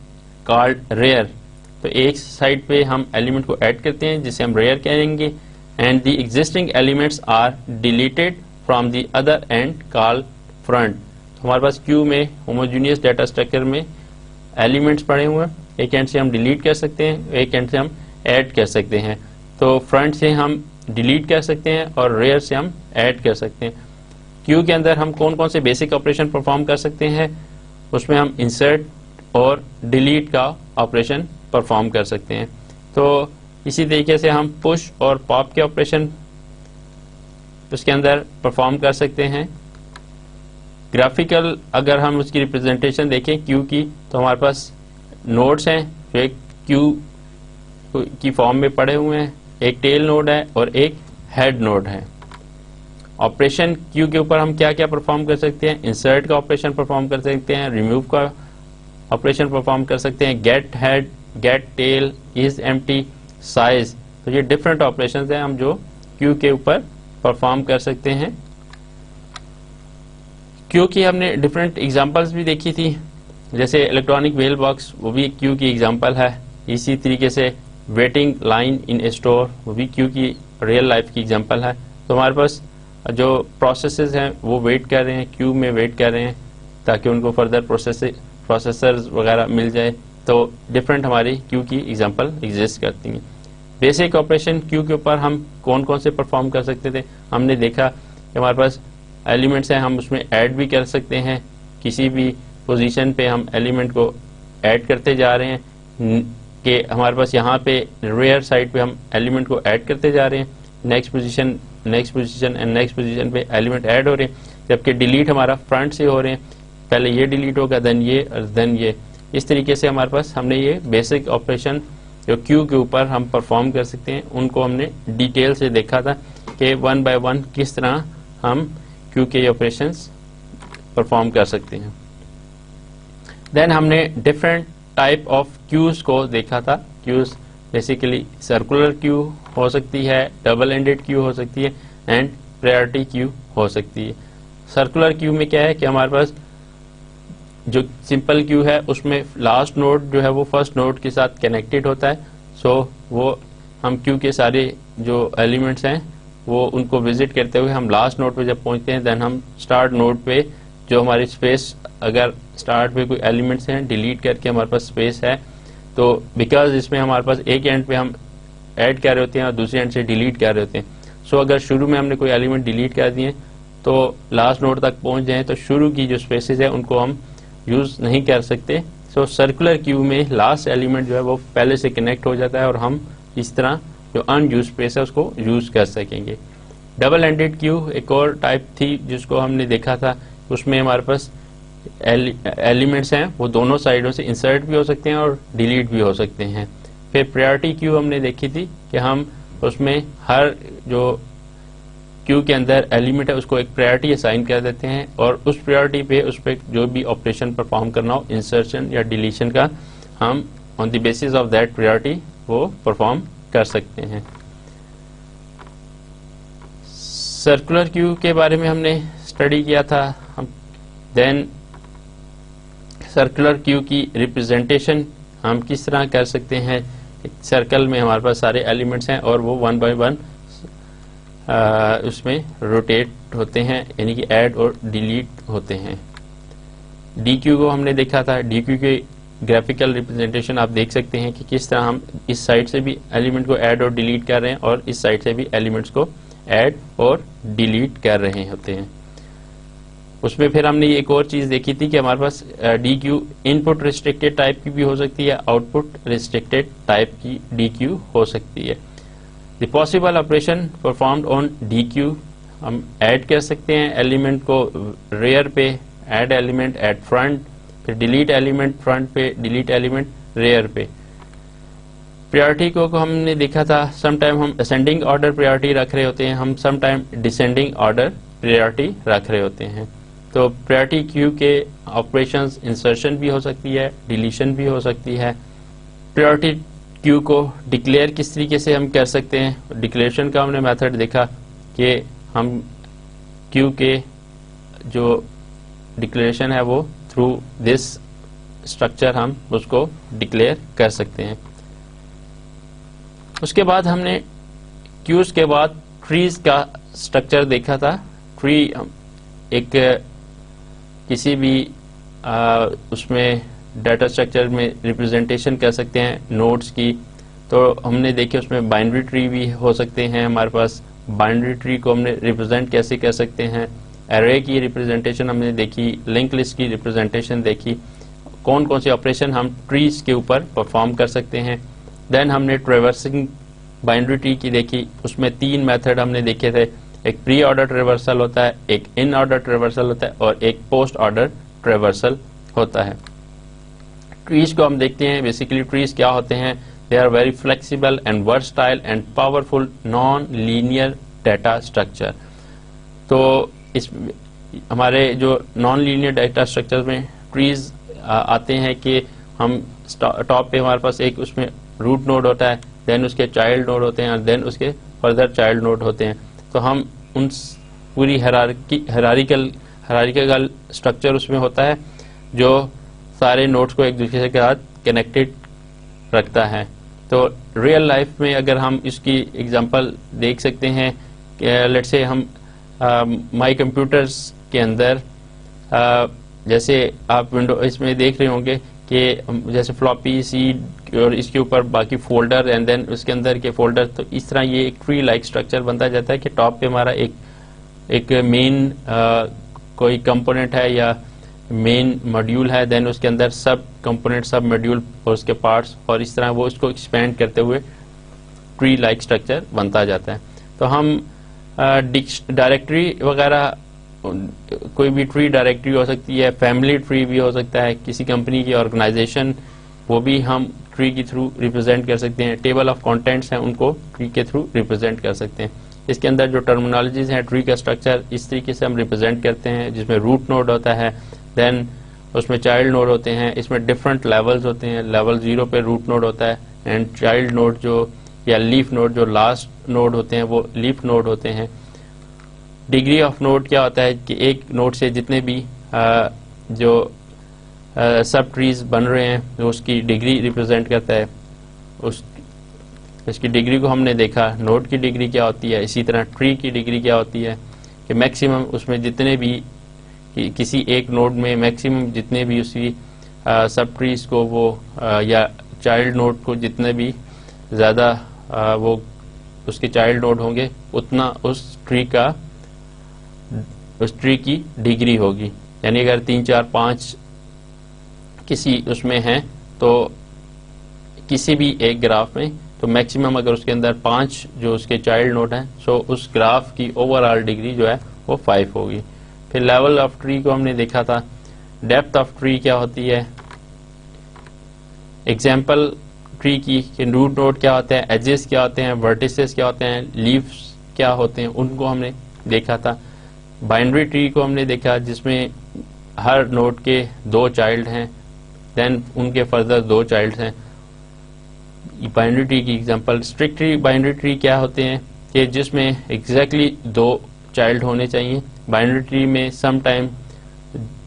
called rear. تو ایک side پہ ہم element کو add کرتے ہیں جسے ہم ریئر کہیں گے, and the existing elements are deleted from the other end called front. ہمارے پاس کیو میں ہوموجینئس ڈیٹا اسٹرکچر میں ایلیمنٹس پڑے ہوئے ہیں, ایک اینڈ سے ہم ڈیلیٹ کر سکتے ہیں, ایک اینڈ سے ہم ایڈ کر سکتے ہیں. تو فرنٹ سے ہم ڈیلیٹ کر سکتے ہیں اور ریئر سے ہم ایڈ کر سکتے ہیں. کیو کے اندر ہم کون کون سے بیسک آپریشن پرفارم کر سکتے ہیں, اس میں ہم انسرٹ اور ڈیلیٹ کا آپریشن پرفارم کر سکتے ہیں. تو اسی طریقے سے ہم پش اور پاپ کے آپریشن اس کے اندر پرفارم کر سکتے ہیں. گرافیکل اگر ہم اس کی ریپرزنٹیشن دیکھیں کیو کی, تو ہمارے پاس نوڈس ہیں جو ایک کیو کی فارم میں پڑے ہوئے ہیں, ایک ٹیل نوڈ ہے اور ایک ہیڈ نوڈ ہے. آپریشن کیو کے اوپر ہم کیا کیا پرفارم کر سکتے ہیں, انسرٹ کا آپریشن پرفارم کر سکتے ہیں, ریموو کا آپریشن پرفارم کر سکتے ہیں, get head, get tail, is empty, size. تو یہ ڈفرینٹ آپریشنز ہیں ہم جو کیو کے اوپر پرفارم کر سکتے ہیں. کیو کی ہم نے ڈفرینٹ ایگزامپلس بھی دیکھی تھی, جیسے الیکٹرانک میل باکس, وہ بھی کیو کی ایگزامپل ہے. اسی طریقے سے ویٹنگ لائن ان اسٹور, وہ بھی کیو کی ریئل لائف کی ایگزامپل ہے. تو ہمارے پاس جو پروسیسز ہیں وہ ویٹ کر رہے ہیں, کیو میں ویٹ کر رہے ہیں تاکہ ان کو فردر پروسیسرز وغیرہ مل جائے. تو ڈفرینٹ ہماری کیو کی ایگزامپل ایگزسٹ کرتی ہیں. بیسک آپریشن کیو کے اوپر ہم کون کون سے پرفارم کر سکتے تھے, ہم نے دیکھا کہ ہمارے پاس ایلیمنٹس ہیں, ہم اس میں ایڈ بھی کر سکتے ہیں. کسی بھی پوزیشن پہ ہم ایلیمنٹ کو ایڈ کرتے جا رہے ہیں کہ ہمارے پاس یہاں پہ ریئر سائڈ پہ ہم ایلیمنٹ کو ایڈ کرتے جا رہے ہیں, next position and next position پہ ایلیمنٹ ایڈ ہو رہے ہیں, جبکہ ڈیلیٹ ہمارا فرنٹ سے ہو رہے ہیں. پہلے یہ ڈیلیٹ ہوگا, دین یہ, اور دین یہ. اس طریقے سے ہمارے پاس ہم نے یہ بیسک آپریشن جو کیو کے اوپر ہم پرفارم کر سکتے ہیں ان کو ہم نے ڈیٹیل سے دیکھا تھا کہ ون بائی ون کس طرح ہم کیو کے آپریشنس پرفارم کر سکتے ہیں. دین ہم نے ڈفرینٹ ٹائپ آف کیوز کو دیکھا تھا. کیوز بیسیکلی سرکولر کیو ہو سکتی ہے, ڈبل اینڈڈ کیو ہو سکتی ہے, اینڈ پریورٹی کیو ہو سکتی ہے. سرکولر کیو میں کیا ہے کہ ہمارے پاس جو سمپل کیو ہے اس میں لاسٹ نوڈ جو ہے وہ فرسٹ نوڈ کے ساتھ کنیکٹڈ ہوتا ہے. سو وہ ہم کیو کے سارے جو ایلیمنٹس ہیں وہ ان کو وزٹ کرتے ہوئے ہم لاسٹ نوڈ پہ جب پہنچتے ہیں دین ہم اسٹارٹ نوڈ پہ جو ہماری اسپیس, اگر اسٹارٹ پہ کوئی ایلیمنٹس ہیں ڈیلیٹ کر کے ہمارے پاس اسپیس ہے, تو بیکاز اس میں ہمارے پاس ایک اینڈ پہ ہم ایڈ کر رہے ہوتے ہیں اور دوسرے اینڈ سے ڈیلیٹ کر رہے ہوتے ہیں. سو اگر شروع میں ہم نے کوئی ایلیمنٹ ڈیلیٹ کر دیے تو لاسٹ نوڈ تک پہنچ جائیں تو شروع کی جو اسپیسز ہیں ان کو ہم یوز نہیں کر سکتے. سو سرکولر کیو میں لاسٹ ایلیمنٹ جو ہے وہ پہلے سے کنیکٹ ہو جاتا ہے اور ہم اس طرح جو ان یوز اسپیس ہے اس کو یوز کر سکیں گے. ڈبل اینڈڈ کیو ایک اور ٹائپ تھی جس کو ہم نے دیکھا تھا, اس میں ہمارے پاس ایلیمنٹس ہیں وہ دونوں سائڈوں سے انسرٹ بھی ہو سکتے ہیں اور ڈیلیٹ بھی ہو سکتے ہیں. پھر پریورٹی کیو ہم نے دیکھی تھی کہ ہم اس میں ہر جو کیو کے اندر ایلیمنٹ ہے اس کو ایک پریورٹی اسائن کر دیتے ہیں اور اس پریورٹی پہ اس پہ جو بھی آپریشن پرفارم کرنا ہو انسرشن یا ڈیلیشن کا, ہم on the basis of that priority وہ پرفارم کر سکتے ہیں. سرکولر کیو کے بارے میں ہم نے اسٹڈی کیا تھا. ہم دین سرکولر کیو کی ریپرزینٹیشن ہم کس طرح کر سکتے ہیں. سرکل میں ہمارے پاس سارے ایلیمنٹس ہیں اور وہ 1 بائی 1 اس میں روٹیٹ ہوتے ہیں, یعنی کہ ایڈ اور ڈیلیٹ ہوتے ہیں. ڈی کیو کو ہم نے دیکھا تھا. ڈی کیو کے گرافیکل ریپرزینٹیشن آپ دیکھ سکتے ہیں کہ کس طرح ہم اس سائڈ سے بھی ایلیمنٹ کو ایڈ اور ڈیلیٹ کر رہے ہیں اور اس سائڈ سے بھی ایلیمنٹس کو ایڈ اور ڈیلیٹ کر رہے ہوتے ہیں. اس میں پھر ہم نے ایک اور چیز دیکھی تھی کہ ہمارے پاس D queue input restricted type کی بھی ہو سکتی ہے, آؤٹ پٹ ریسٹرکٹیڈ ٹائپ کی ڈی کیو ہو سکتی ہے. The possible operation performed on D queue, ہم ایڈ کر سکتے ہیں ایلیمنٹ کو ریئر پہ, ایڈ ایلیمنٹ ایٹ فرنٹ, پھر ڈیلیٹ ایلیمنٹ فرنٹ پہ, ڈیلیٹ ایلیمنٹ ریئر پہ. پریورٹی کو ہم نے دیکھا تھا, سم ٹائم ہم اسینڈنگ آرڈر پریورٹی رکھ رہے ہوتے ہیں, ہم some time descending order priority رکھ رہے ہوتے ہیں. تو پریورٹی کیو کے آپریشنز انسرشن بھی ہو سکتی ہے, ڈیلیشن بھی ہو سکتی ہے. پریورٹی کیو کو ڈکلیئر کس طریقے سے ہم کر سکتے ہیں, ڈکلیریشن کا ہم نے میتھڈ دیکھا کہ ہم کیو کے جو ڈکلیریشن ہے وہ تھرو دس اسٹرکچر ہم اس کو ڈکلیئر کر سکتے ہیں. اس کے بعد ہم نے کیوز کے بعد ٹریز کا اسٹرکچر دیکھا تھا. ٹری ایک کسی بھی اس میں ڈیٹا اسٹرکچر میں ریپرزینٹیشن کر سکتے ہیں نوڈس کی. تو ہم نے دیکھے اس میں بائنری ٹری بھی ہو سکتے ہیں ہمارے پاس. بائنری ٹری کو ہم نے ریپرزینٹ کیسے کر سکتے ہیں, ایرے کی ریپرزینٹیشن ہم نے دیکھی, لنک لسٹ کی ریپرزینٹیشن دیکھی, کون کون سے آپریشن ہم ٹریز کے اوپر پرفارم کر سکتے ہیں. دین ہم نے ٹریورسنگ بائنری ٹری کی دیکھی, اس میں 3 میتھڈ ہم نے دیکھے تھے. ایک پری آرڈر ٹریورسل ہوتا ہے, ایک ان آرڈر ٹریورسل ہوتا ہے اور ایک پوسٹ آرڈر ٹریورسل ہوتا ہے. ٹریز کو ہم دیکھتے ہیں, بیسیکلی ٹریز کیا ہوتے ہیں, they are very flexible and versatile and powerful non linear data structure. تو اس ہمارے جو نان لینئر ڈیٹا اسٹرکچر میں ٹریز آتے ہیں کہ ہم ٹاپ پہ ہمارے پاس ایک اس میں روٹ نوڈ ہوتا ہے, دین اس کے چائلڈ نوڈ ہوتے ہیں اور دین اس کے فردر چائلڈ نوڈ ہوتے ہیں. تو ہم ان پوری ہیرارکل اسٹرکچر اس میں ہوتا ہے جو سارے نوڈس کو ایک دوسرے کے ساتھ کنیکٹڈ رکھتا ہے. تو ریئل لائف میں اگر ہم اس کی ایگزامپل دیکھ سکتے ہیں کہ لیٹ سے ہم مائی کمپیوٹرز کے اندر جیسے آپ ونڈو اس میں دیکھ رہے ہوں گے کہ جیسے فلاپی سیڈ اور اس کے اوپر باقی فولڈر اینڈ دین اس کے اندر کے فولڈر. تو اس طرح یہ ایک ٹری لائک اسٹرکچر بنتا جاتا ہے کہ ٹاپ پہ ہمارا ایک مین کوئی کمپوننٹ ہے یا مین ماڈیول ہے, دین اس کے اندر سب کمپوننٹ سب ماڈیول اور اس کے پارٹس, اور اس طرح وہ اس کو ایکسپینڈ کرتے ہوئے ٹری لائک اسٹرکچر بنتا جاتا ہے. تو ہم ڈائریکٹری وغیرہ کوئی بھی ٹری ڈائریکٹری ہو سکتی ہے, فیملی ٹری بھی ہو سکتا ہے, کسی کمپنی کی آرگنائزیشن وہ بھی ہم ٹری کے تھرو ریپرزینٹ کر سکتے ہیں. ٹیبل آف کانٹینٹس ہیں ان کو ٹری کے تھرو ریپرزینٹ کر سکتے ہیں. اس کے اندر جو ٹرمینالوجیز ہیں ٹری کا اسٹرکچر اس طریقے سے ہم ریپرزینٹ کرتے ہیں, جس میں روٹ نوڈ ہوتا ہے, دین اس میں چائلڈ نوڈ ہوتے ہیں, اس میں ڈفرنٹ لیولز ہوتے ہیں. لیول 0 پہ روٹ نوڈ ہوتا ہے اینڈ چائلڈ نوڈ جو یا لیف نوڈ جو لاسٹ نوڈ ہوتے ہیں وہ لیف نوڈ ہوتے ہیں. ڈگری آف نوڈ کیا ہوتا ہے کہ ایک نوڈ سے جتنے بھی جو سب ٹریز بن رہے ہیں اس کی ڈگری ریپرزینٹ کرتا ہے. اس کی ڈگری کو ہم نے دیکھا, نوڈ کی ڈگری کیا ہوتی ہے. اسی طرح ٹری کی ڈگری کیا ہوتی ہے کہ میکسیمم اس میں جتنے بھی کسی ایک نوڈ میں میکسیمم جتنے بھی اسی سب ٹریز کو وہ یا چائلڈ نوڈ کو جتنے بھی زیادہ وہ اس کے چائلڈ نوڈ ہوں گے اتنا اس ٹری کی ڈگری ہوگی. یعنی اگر 3 4 5 کسی اس میں ہیں تو کسی بھی ایک گراف میں تو میکسیمم اگر اس کے اندر 5 جو اس کے چائلڈ نوڈ ہیں سو اس گراف کی اوور آل ڈگری جو ہے وہ 5 ہوگی. پھر لیول آف ٹری کو ہم نے دیکھا تھا. ڈیپتھ آف ٹری کیا ہوتی ہے, ایگزامپل ٹری کی کہ روٹ نوڈ کیا ہوتے ہیں, ایجز کیا ہوتے ہیں, ورٹیسز کیا ہوتے ہیں, لیفز کیا ہوتے ہیں, ان کو ہم نے دیکھا تھا. بائنری ٹری کو ہم نے دیکھا جس میں ہر نوڈ کے 2 چائلڈ ہیں, دین ان کے فردر 2 چائلڈ ہیں. بائنری ٹری کی ایگزامپل اسٹرکٹلی بائنری ٹری کیا ہوتے ہیں کہ جس میں ایگزیکٹلی 2 چائلڈ ہونے چاہیے. بائنری ٹری میں سم ٹائم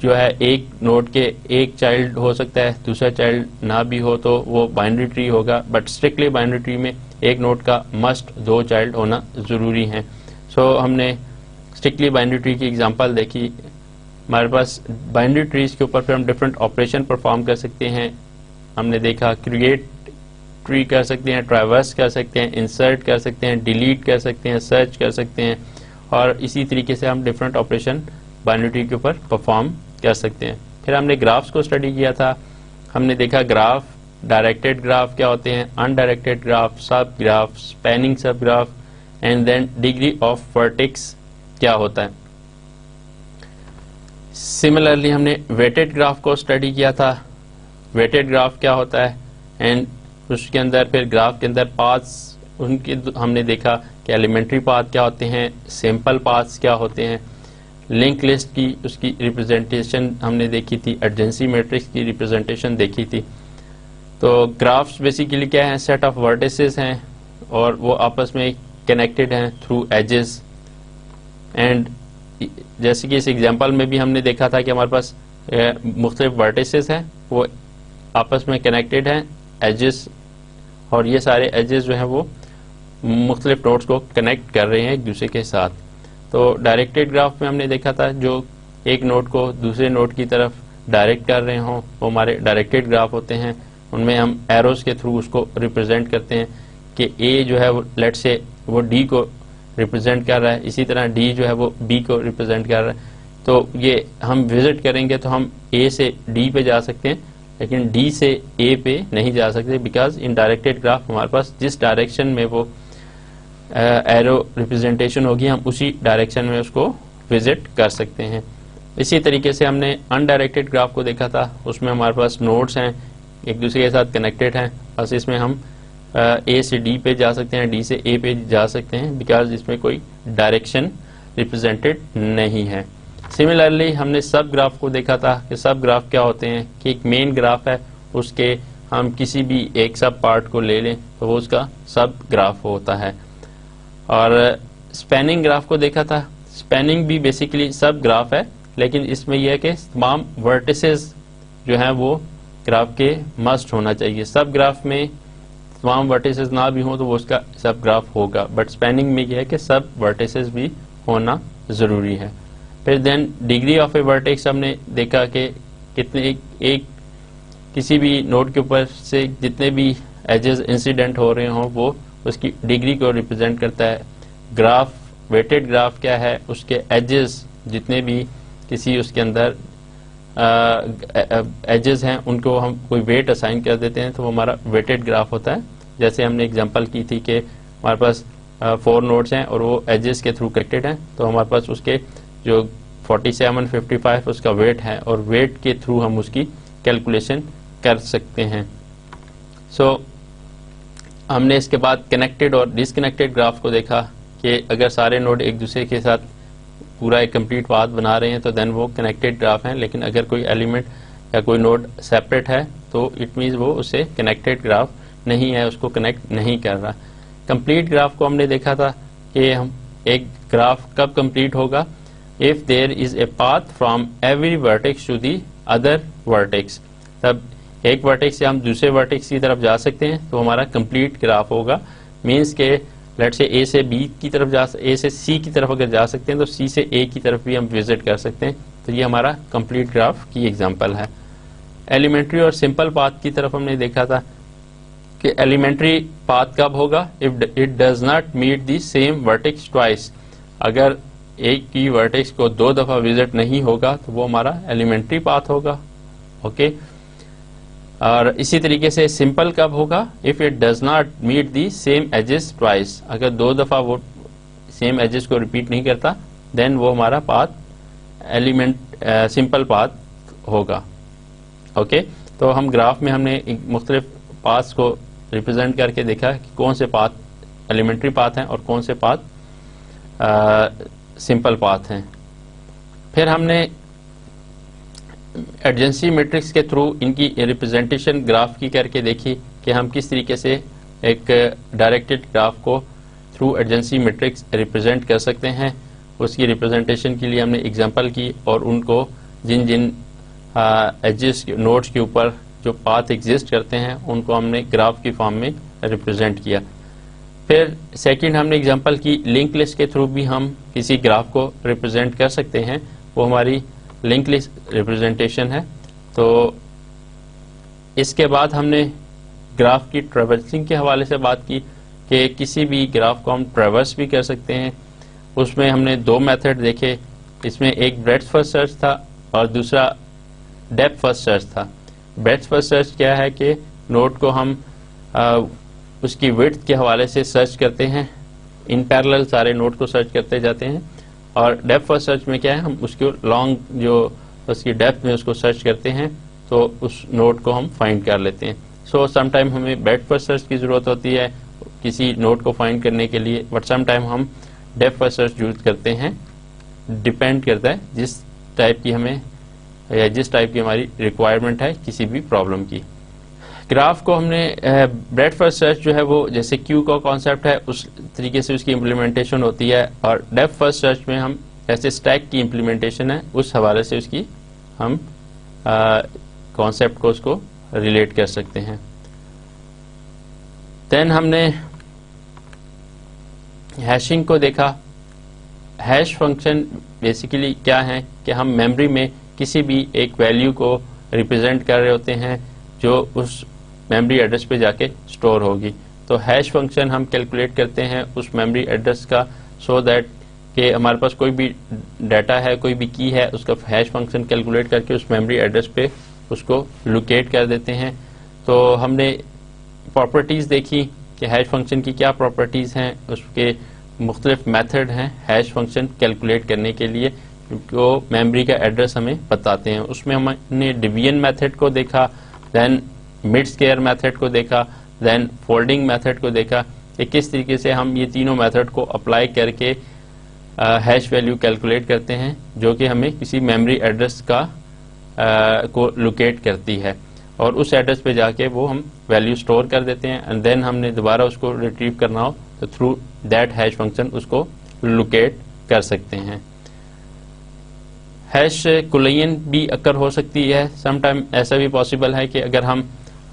جو ہے ایک نوڈ کے ایک چائلڈ ہو سکتا ہے, دوسرا چائلڈ نہ بھی ہو تو وہ بائنری ٹری ہوگا, بٹ اسٹرکٹلی بائنری ٹری میں ایک نوڈ کا مسٹ 2 چائلڈ ہونا ضروری ہیں. سو ہم نے اسٹرکٹلی بائنری ٹری کی ایگزامپل دیکھی. ہمارے پاس بائنری ٹریز کے اوپر پھر ہم ڈفرینٹ آپریشن پرفارم کر سکتے ہیں. ہم نے دیکھا کریٹ ٹری کر سکتے ہیں, ٹریورس کر سکتے ہیں, انسرٹ کر سکتے ہیں, ڈیلیٹ کر سکتے ہیں, سرچ کر سکتے ہیں, اور اسی طریقے سے ہم ڈفرینٹ آپریشن بائنری ٹری کے اوپر پرفارم کر سکتے ہیں. پھر ہم نے گرافس کو اسٹڈی کیا تھا. ہم نے دیکھا گراف, ڈائریکٹڈ گراف کیا ہوتے ہیں, undirected graph, subgraph, spanning subgraph, and then degree of vertex کیا ہوتا ہے. سملرلی ہم نے ویٹڈ گراف کو اسٹڈی کیا تھا. ویٹڈ گراف کیا ہوتا ہے, اینڈ اس کے اندر پھر گراف کے اندر پاتھس ان کے ہم نے دیکھا کہ ایلیمنٹری پاتھ کیا ہوتے ہیں, سمپل پاتھس کیا ہوتے ہیں. لنک لسٹ کی اس کی ریپرزینٹیشن ہم نے دیکھی تھی, ایڈجنسی میٹرکس کی ریپرزینٹیشن دیکھی تھی. تو گرافس بیسیکلی کیا ہیں, سیٹ آف ورٹیسز ہیں اور وہ آپس میں کنیکٹڈ ہیں تھرو ایجز. اینڈ جیسے کہ اس ایگزامپل میں بھی ہم نے دیکھا تھا کہ ہمارے پاس مختلف ورٹیسز ہیں, وہ آپس میں کنیکٹڈ ہیں ایجز, اور یہ سارے ایجز جو ہیں وہ مختلف نوڈس کو کنیکٹ کر رہے ہیں ایک دوسرے کے ساتھ. تو ڈائریکٹڈ گراف میں ہم نے دیکھا تھا جو ایک نوڈ کو دوسرے نوڈ کی طرف ڈائریکٹ کر رہے ہوں وہ ہمارے ڈائریکٹڈ گراف ہوتے ہیں. ان میں ہم ایروز کے تھرو اس کو ریپرزینٹ کرتے ہیں کہ اے جو ہے وہ لیٹ سے وہ ڈی کو ریپرزینٹ کر رہا ہے, اسی طرح ڈی جو ہے وہ بی کو ریپرزینٹ کر رہا ہے. تو یہ ہم وزٹ کریں گے تو ہم اے سے ڈی پہ جا سکتے ہیں, لیکن ڈی سے اے پہ نہیں جا سکتے, بیکاز ان ڈائریکٹڈ گراف ہمارے پاس جس ڈائریکشن میں وہ ایرو ریپرزینٹیشن ہوگی ہم اسی ڈائریکشن میں اس کو وزٹ کر سکتے ہیں. اسی طریقے سے ہم نے انڈائریکٹڈ گراف کو دیکھا تھا, اس میں ہمارے پاس نوڈس ہیں ایک دوسرے کے ساتھ کنیکٹڈ ہیں, بس اس میں ہم اے سے ڈی پہ جا سکتے ہیں, ڈی سے اے پہ جا سکتے ہیں, بیکاز اس میں کوئی ڈائریکشن ریپرزینٹڈ نہیں ہے. سملرلی ہم نے سب گراف کو دیکھا تھا کہ سب گراف کیا ہوتے ہیں, کہ ایک مین گراف ہے, اس کے ہم کسی بھی ایک سب پارٹ کو لے لیں تو وہ اس کا سب گراف ہوتا ہے. اور اسپیننگ گراف کو دیکھا تھا. اسپیننگ بھی بیسیکلی سب گراف ہے, لیکن اس میں یہ ہے کہ تمام ورٹیسز جو ہیں وہ گراف کے مسٹ ہونا چاہیے. سب گراف میں تمام ورٹیسز نہ بھی ہوں تو وہ اس کا سب گراف ہوگا, بٹ اسپیننگ میں یہ ہے کہ سب ورٹیسز بھی ہونا ضروری ہے. پھر دین ڈگری آف اے ورٹیکس ہم نے دیکھا کہ کتنے ایک کسی بھی نوڈ کے اوپر سے جتنے بھی ایجز انسیڈنٹ ہو رہے ہوں وہ اس کی ڈگری کو ریپرزینٹ کرتا ہے. گراف ویٹڈ گراف کیا ہے, اس کے ایجز جتنے بھی کسی اس کے اندر ایجز ہیں ان کو ہم کوئی ویٹ اسائن کر دیتے ہیں تو وہ ہمارا ویٹڈ گراف ہوتا ہے. جیسے ہم نے اگزامپل کی تھی کہ ہمارے پاس 4 نوڈز ہیں اور وہ ایجز کے تھرو کنیکٹڈ ہیں, تو ہمارے پاس اس کے جو 47 55 اس کا ویٹ ہے اور ویٹ کے تھرو ہم اس کی کیلکولیشن کر سکتے ہیں. سو ہم نے اس کے بعد کنیکٹڈ اور ڈسکنیکٹڈ گراف کو دیکھا کہ اگر سارے نوڈ ایک دوسرے کے ساتھ پورا ایک کمپلیٹ پاتھ بنا رہے ہیں تو دین وہ کنیکٹڈ گراف ہیں, لیکن اگر کوئی ایلیمنٹ یا کوئی نوڈ سیپریٹ ہے تو اٹ مینز وہ اسے کنیکٹڈ گراف نہیں ہے, اس کو کنیکٹ نہیں کر رہا. کمپلیٹ گراف کو ہم نے دیکھا تھا کہ ہم ایک گراف کب کمپلیٹ ہوگا, if there is a path from every vertex to the other vertex, تب ایک ورٹیکس سے ہم دوسرے ورٹیکس کی طرف جا سکتے ہیں تو ہمارا کمپلیٹ گراف ہوگا. مینس کہ لیٹ سے اے سے بی کی طرف اے سے سی کی طرف اگر جا سکتے ہیں تو سی سے اے کی طرف بھی ہم وزٹ کر سکتے ہیں, تو یہ ہمارا کمپلیٹ گراف کی ایگزامپل ہے. ایلیمنٹری اور سمپل پاتھ کی طرف ہم نے دیکھا تھا کہ ایلیمنٹری پاتھ کب ہوگا, if it does not meet the same vertex twice, اگر ایک کی ورٹیکس کو 2 دفعہ وزٹ نہیں ہوگا تو وہ ہمارا ایلیمنٹری پاتھ ہوگا. اوکے, اور اسی طریقے سے سمپل کب ہوگا, if it does not meet the same edges twice, اگر 2 دفعہ وہ سیم ایجز کو ریپیٹ نہیں کرتا دین وہ ہمارا پاتھ سمپل پاتھ ہوگا. اوکے, تو ہم گراف میں ہم نے مختلف پاتھس کو ریپرزینٹ کر کے دیکھا کہ کون سے پاتھ ایلیمنٹری پاتھ ہیں اور کون سے پاتھ سمپل پاتھ ہیں. پھر ہم نے ایڈجنسی میٹرکس کے تھرو ان کی ریپرزینٹیشن گراف کی کر کے دیکھی کہ ہم کس طریقے سے ایک ڈائریکٹڈ گراف کو تھرو ایڈجنسی میٹرکس ریپرزینٹ کر سکتے ہیں. اس کی ریپرزینٹیشن کے لیے ہم نے ایگزامپل کی اور ان کو جن جن ایجز نوڈس کے اوپر جو پاتھ ایگزسٹ کرتے ہیں ان کو ہم نے گراف کی فارم میں ریپرزینٹ کیا. پھر سیکنڈ ہم نے اگزامپل کی لنک لسٹ کے تھرو بھی ہم کسی گراف کو ریپرزینٹ کر سکتے ہیں. وہ ہماری لنک لسٹ ریپرزینٹیشن ہے. تو اس کے بعد ہم نے گراف کی ٹریورسنگ کے حوالے سے بات کی کہ کسی بھی گراف کو ہم ٹریورس بھی کر سکتے ہیں. اس میں ہم نے دو میتھڈ دیکھے. اس میں ایک بریڈتھ فرسٹ سرچ تھا اور دوسرا ڈیپتھ فرسٹ سرچ تھا. بریڈتھ فرسٹ سرچ کیا ہے کہ نوڈ کو ہم اس کی وڈتھ کے حوالے سے سرچ کرتے ہیں, ان پیرلل سارے نوڈ کو سرچ کرتے جاتے ہیں. اور ڈیپتھ فرسٹ سرچ میں کیا ہے, ہم اس کو لانگ جو اس کی ڈیپتھ میں اس کو سرچ کرتے ہیں تو اس نوڈ کو ہم فائنڈ کر لیتے ہیں. سو سم ٹائم ہمیں بریڈتھ فرسٹ سرچ کی ضرورت ہوتی ہے کسی نوڈ کو فائنڈ کرنے کے لیے, بٹ سم ٹائم ہم ڈیپتھ فرسٹ سرچ یوز کرتے ہیں. ڈپینڈ کرتا ہے جس ٹائپ کی ہمیں یا جس ٹائپ کی ہماری ریکوائرمنٹ ہے کسی بھی پرابلم کی. گراف کو ہم نے بریڈتھ فرسٹ سرچ جو ہے وہ جیسے کیو کا کانسیپٹ ہے اس طریقے سے اس کی امپلیمنٹیشن ہوتی ہے, اور ڈیپتھ فرسٹ سرچ میں ہم ایسے اسٹیک کی امپلیمنٹیشن ہے اس حوالے سے اس کی ہم کانسیپٹ کو اس کو ریلیٹ کر سکتے ہیں. دین ہم نے ہیشنگ کو دیکھا. ہیش فنکشن بیسیکلی کیا ہے کہ ہم میموری میں کسی بھی ایک ویلیو کو ریپرزینٹ کر رہے ہوتے ہیں جو اس میموری ایڈریس پہ جا کے اسٹور ہوگی. تو ہیش فنکشن ہم کیلکولیٹ کرتے ہیں اس میموری ایڈریس کا, سو دیٹ کہ ہمارے پاس کوئی بھی ڈیٹا ہے, کوئی بھی کی ہے, اس کا ہیش فنکشن کیلکولیٹ کر کے اس میموری ایڈریس پہ اس کو لوکیٹ کر دیتے ہیں. تو ہم نے پراپرٹیز دیکھی کہ ہیش فنکشن کی کیا پراپرٹیز ہیں, اس کے مختلف میتھڈ ہیں ہیش فنکشن کیلکولیٹ کرنے کے لیے جو میموری کا ایڈریس ہمیں بتاتے ہیں. اس میں ہم نے ڈویژن میتھڈ کو دیکھا, دین مڈ اسکوائر میتھڈ کو دیکھا, دین فولڈنگ میتھڈ کو دیکھا کہ کس طریقے سے ہم یہ تینوں میتھڈ کو اپلائی کر کے ہیش ویلیو کیلکولیٹ کرتے ہیں جو کہ ہمیں کسی میموری ایڈریس کا کو لوکیٹ کرتی ہے, اور اس ایڈریس پہ جا کے وہ ہم ویلیو سٹور کر دیتے ہیں. اینڈ دین ہم نے دوبارہ اس کو ریٹریو کرنا ہو تو تھرو دیٹ ہیش فنکشن اس کو لوکیٹ کر سکتے ہیں. ہیش کولین بھی اکر ہو سکتی ہے. سم ٹائم ایسا بھی پاسبل ہے کہ اگر ہم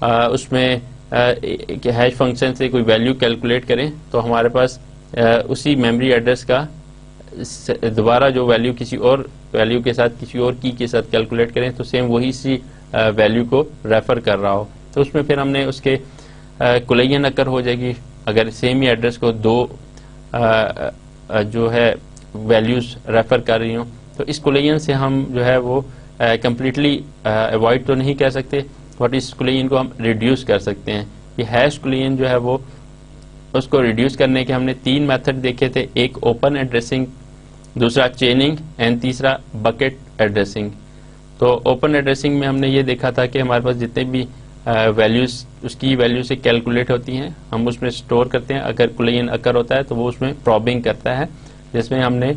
اس میں ہیش فنکشن سے کوئی ویلیو کیلکولیٹ کریں تو ہمارے پاس اسی میموری ایڈریس کا دوبارہ جو ویلیو کسی اور ویلیو کے ساتھ کسی اور کی کے ساتھ کیلکولیٹ کریں تو سیم وہی سی ویلیو کو ریفر کر رہا ہو, تو اس میں پھر ہم نے اس کے کولین اکر ہو جائے گی. اگر سیم ہی ایڈریس کو دو جو ہے ویلیوز ریفر کر رہی ہوں تو اس کولین سے ہم جو ہے وہ کمپلیٹلی اوائڈ تو نہیں کر سکتے, بٹ اس کولین کو ہم ریڈیوس کر سکتے ہیں. یہ ہیش کولین جو ہے وہ اس کو ریڈیوس کرنے کے ہم نے تین میتھڈ دیکھے تھے, ایک اوپن ایڈریسنگ, دوسرا چیننگ, اینڈ تیسرا بکٹ ایڈریسنگ. تو اوپن ایڈریسنگ میں ہم نے یہ دیکھا تھا کہ ہمارے پاس جتنے بھی ویلیوز اس کی ویلیو سے کیلکولیٹ ہوتی ہیں ہم اس میں سٹور کرتے ہیں. اگر کولین اکر ہوتا ہے تو وہ اس میں پرابنگ کرتا ہے, جس میں ہم نے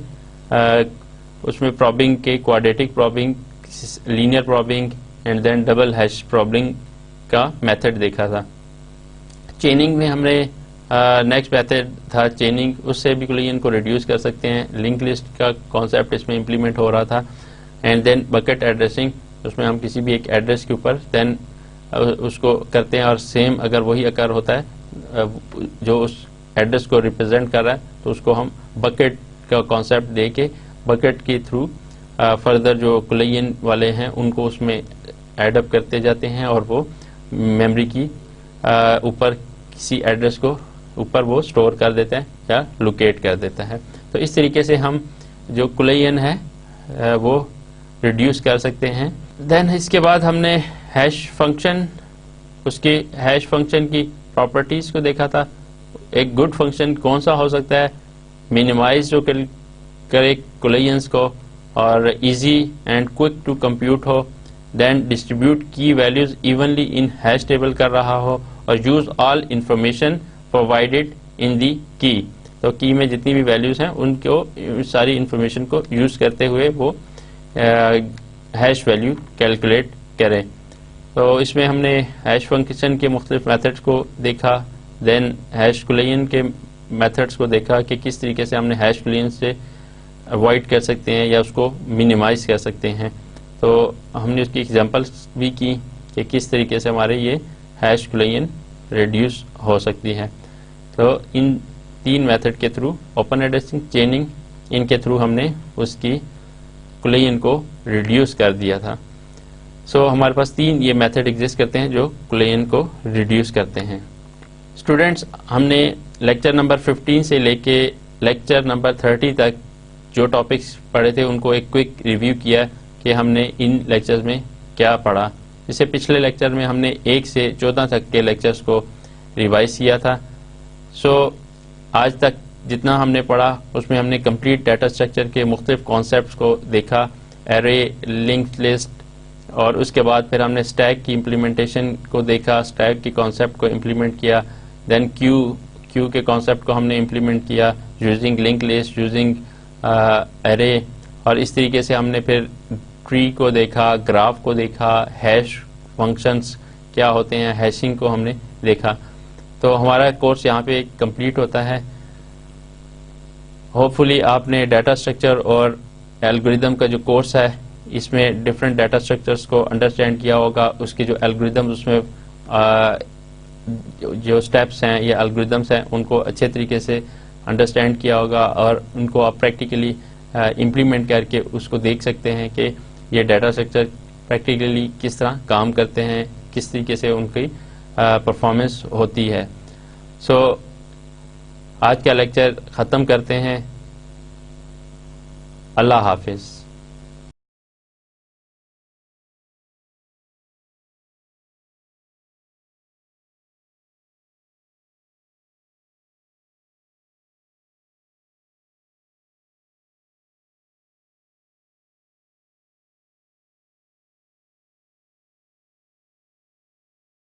اس میں پرابنگ کے quadratic probing, linear probing and then double hash probing کا میتھڈ دیکھا تھا. چیننگ میں ہم نے نیکسٹ میتھڈ تھا چیننگ, اس سے بھی کولین کو ریڈیوس کر سکتے ہیں. لنک لسٹ کا کانسیپٹ اس میں امپلیمنٹ ہو رہا تھا. اینڈ دین بکٹ ایڈریسنگ, اس میں ہم کسی بھی ایک ایڈریس کے اوپر دین اس کو کرتے ہیں, اور سیم اگر وہی اکر ہوتا ہے جو اس ایڈریس کو ریپرزینٹ کر رہا ہے تو اس کو ہم بکٹ کا کانسیپٹ دے کے بکٹ کے تھرو فردر جو کولین والے ہیں ان کو اس میں ایڈ اپ کرتے جاتے ہیں, اور وہ میموری کی اوپر کسی ایڈریس کو اوپر وہ سٹور کر دیتا ہے یا لوکیٹ کر دیتا ہے. تو اس طریقے سے ہم جو کولین ہے وہ ریڈیوس کر سکتے ہیں. دین اس کے بعد ہم نے ہیش فنکشن, اس کی ہیش فنکشن کی پراپرٹیز کو دیکھا تھا. ایک گڈ فنکشن کون سا ہو سکتا ہے, مینیمائز جو کرے کولینز کو اور easy and quick to compute ہو, دین ڈسٹریبیوٹ کی values evenly in hash table کر رہا ہو, اور use all information provided in the key. تو کی میں جتنی بھی ویلیوز ہیں ان کو ساری انفارمیشن کو یوز کرتے ہوئے وہ ہیش ویلیو کیلکولیٹ کریں. تو اس میں ہم نے ہیش فنکشن کے مختلف میتھڈس کو دیکھا, دین ہیش کولین کے میتھڈس کو دیکھا کہ کس طریقے سے ہم نے ہیش کولین سے اوائڈ کر سکتے ہیں یا اس کو مینیمائز کر سکتے ہیں. تو ہم نے اس کی ایگزامپلس بھی کی کہ کس طریقے سے ہمارے یہ ہیش کولیئن ریڈیوس ہو سکتی ہے. تو ان 3 میتھڈ کے تھرو، اوپن ایڈریسنگ، چیننگ، ان کے تھرو ہم نے اس کی کولیئن کو ریڈیوس کر دیا تھا. سو ہمارے پاس 3 یہ میتھڈ ایگزسٹ کرتے ہیں جو کولیئن کو ریڈیوس کرتے ہیں. اسٹوڈینٹس، ہم نے لیکچر نمبر 15 سے لے کے لیکچر نمبر 30 تک جو ٹاپکس پڑھے تھے ان کو ایک کوئک ریویو کیا کہ ہم نے ان لیکچرز میں کیا پڑھا. جسے پچھلے لیکچر میں ہم نے 1 سے 14 تک کے لیکچرز کو ریوائز کیا تھا. سو آج تک جتنا ہم نے پڑھا اس میں ہم نے کمپلیٹ ڈیٹا اسٹرکچر کے مختلف کانسیپٹس کو دیکھا، ایرے، لنکڈ لسٹ، اور اس کے بعد پھر ہم نے اسٹیک کی امپلیمنٹیشن کو دیکھا، اسٹیک کی کانسیپٹ کو امپلیمنٹ کیا، دین کیو کے کانسیپٹ کو ہم نے امپلیمنٹ کیا using link list, using array, اور اس طریقے سے ہم نے پھر ٹری کو دیکھا، گراف کو دیکھا، ہیش فنکشنز کیا ہوتے ہیں، ہیشنگ کو ہم نے دیکھا. تو ہمارا کورس یہاں پہ کمپلیٹ ہوتا ہے. ہوپ فلی آپ نے ڈیٹا اسٹرکچر اور الگوریدم کا جو کورس ہے اس میں ڈفرینٹ ڈیٹا اسٹرکچرس کو انڈرسٹینڈ کیا ہوگا، اس کے جو الگوریدم اس میں جو اسٹیپس ہیں یا الگوریدمس ہیں ان کو اچھے طریقے سے انڈرسٹینڈ کیا ہوگا، اور ان کو آپ پریکٹیکلی امپلیمنٹ کر کے اس کو دیکھ سکتے ہیں کہ یہ ڈیٹا اسٹرکچر پریکٹیکلی کس طرح کام کرتے ہیں، کس طریقے سے ان کی پرفارمنس ہوتی ہے. سو آج کا لیکچر ختم کرتے ہیں. اللہ حافظ.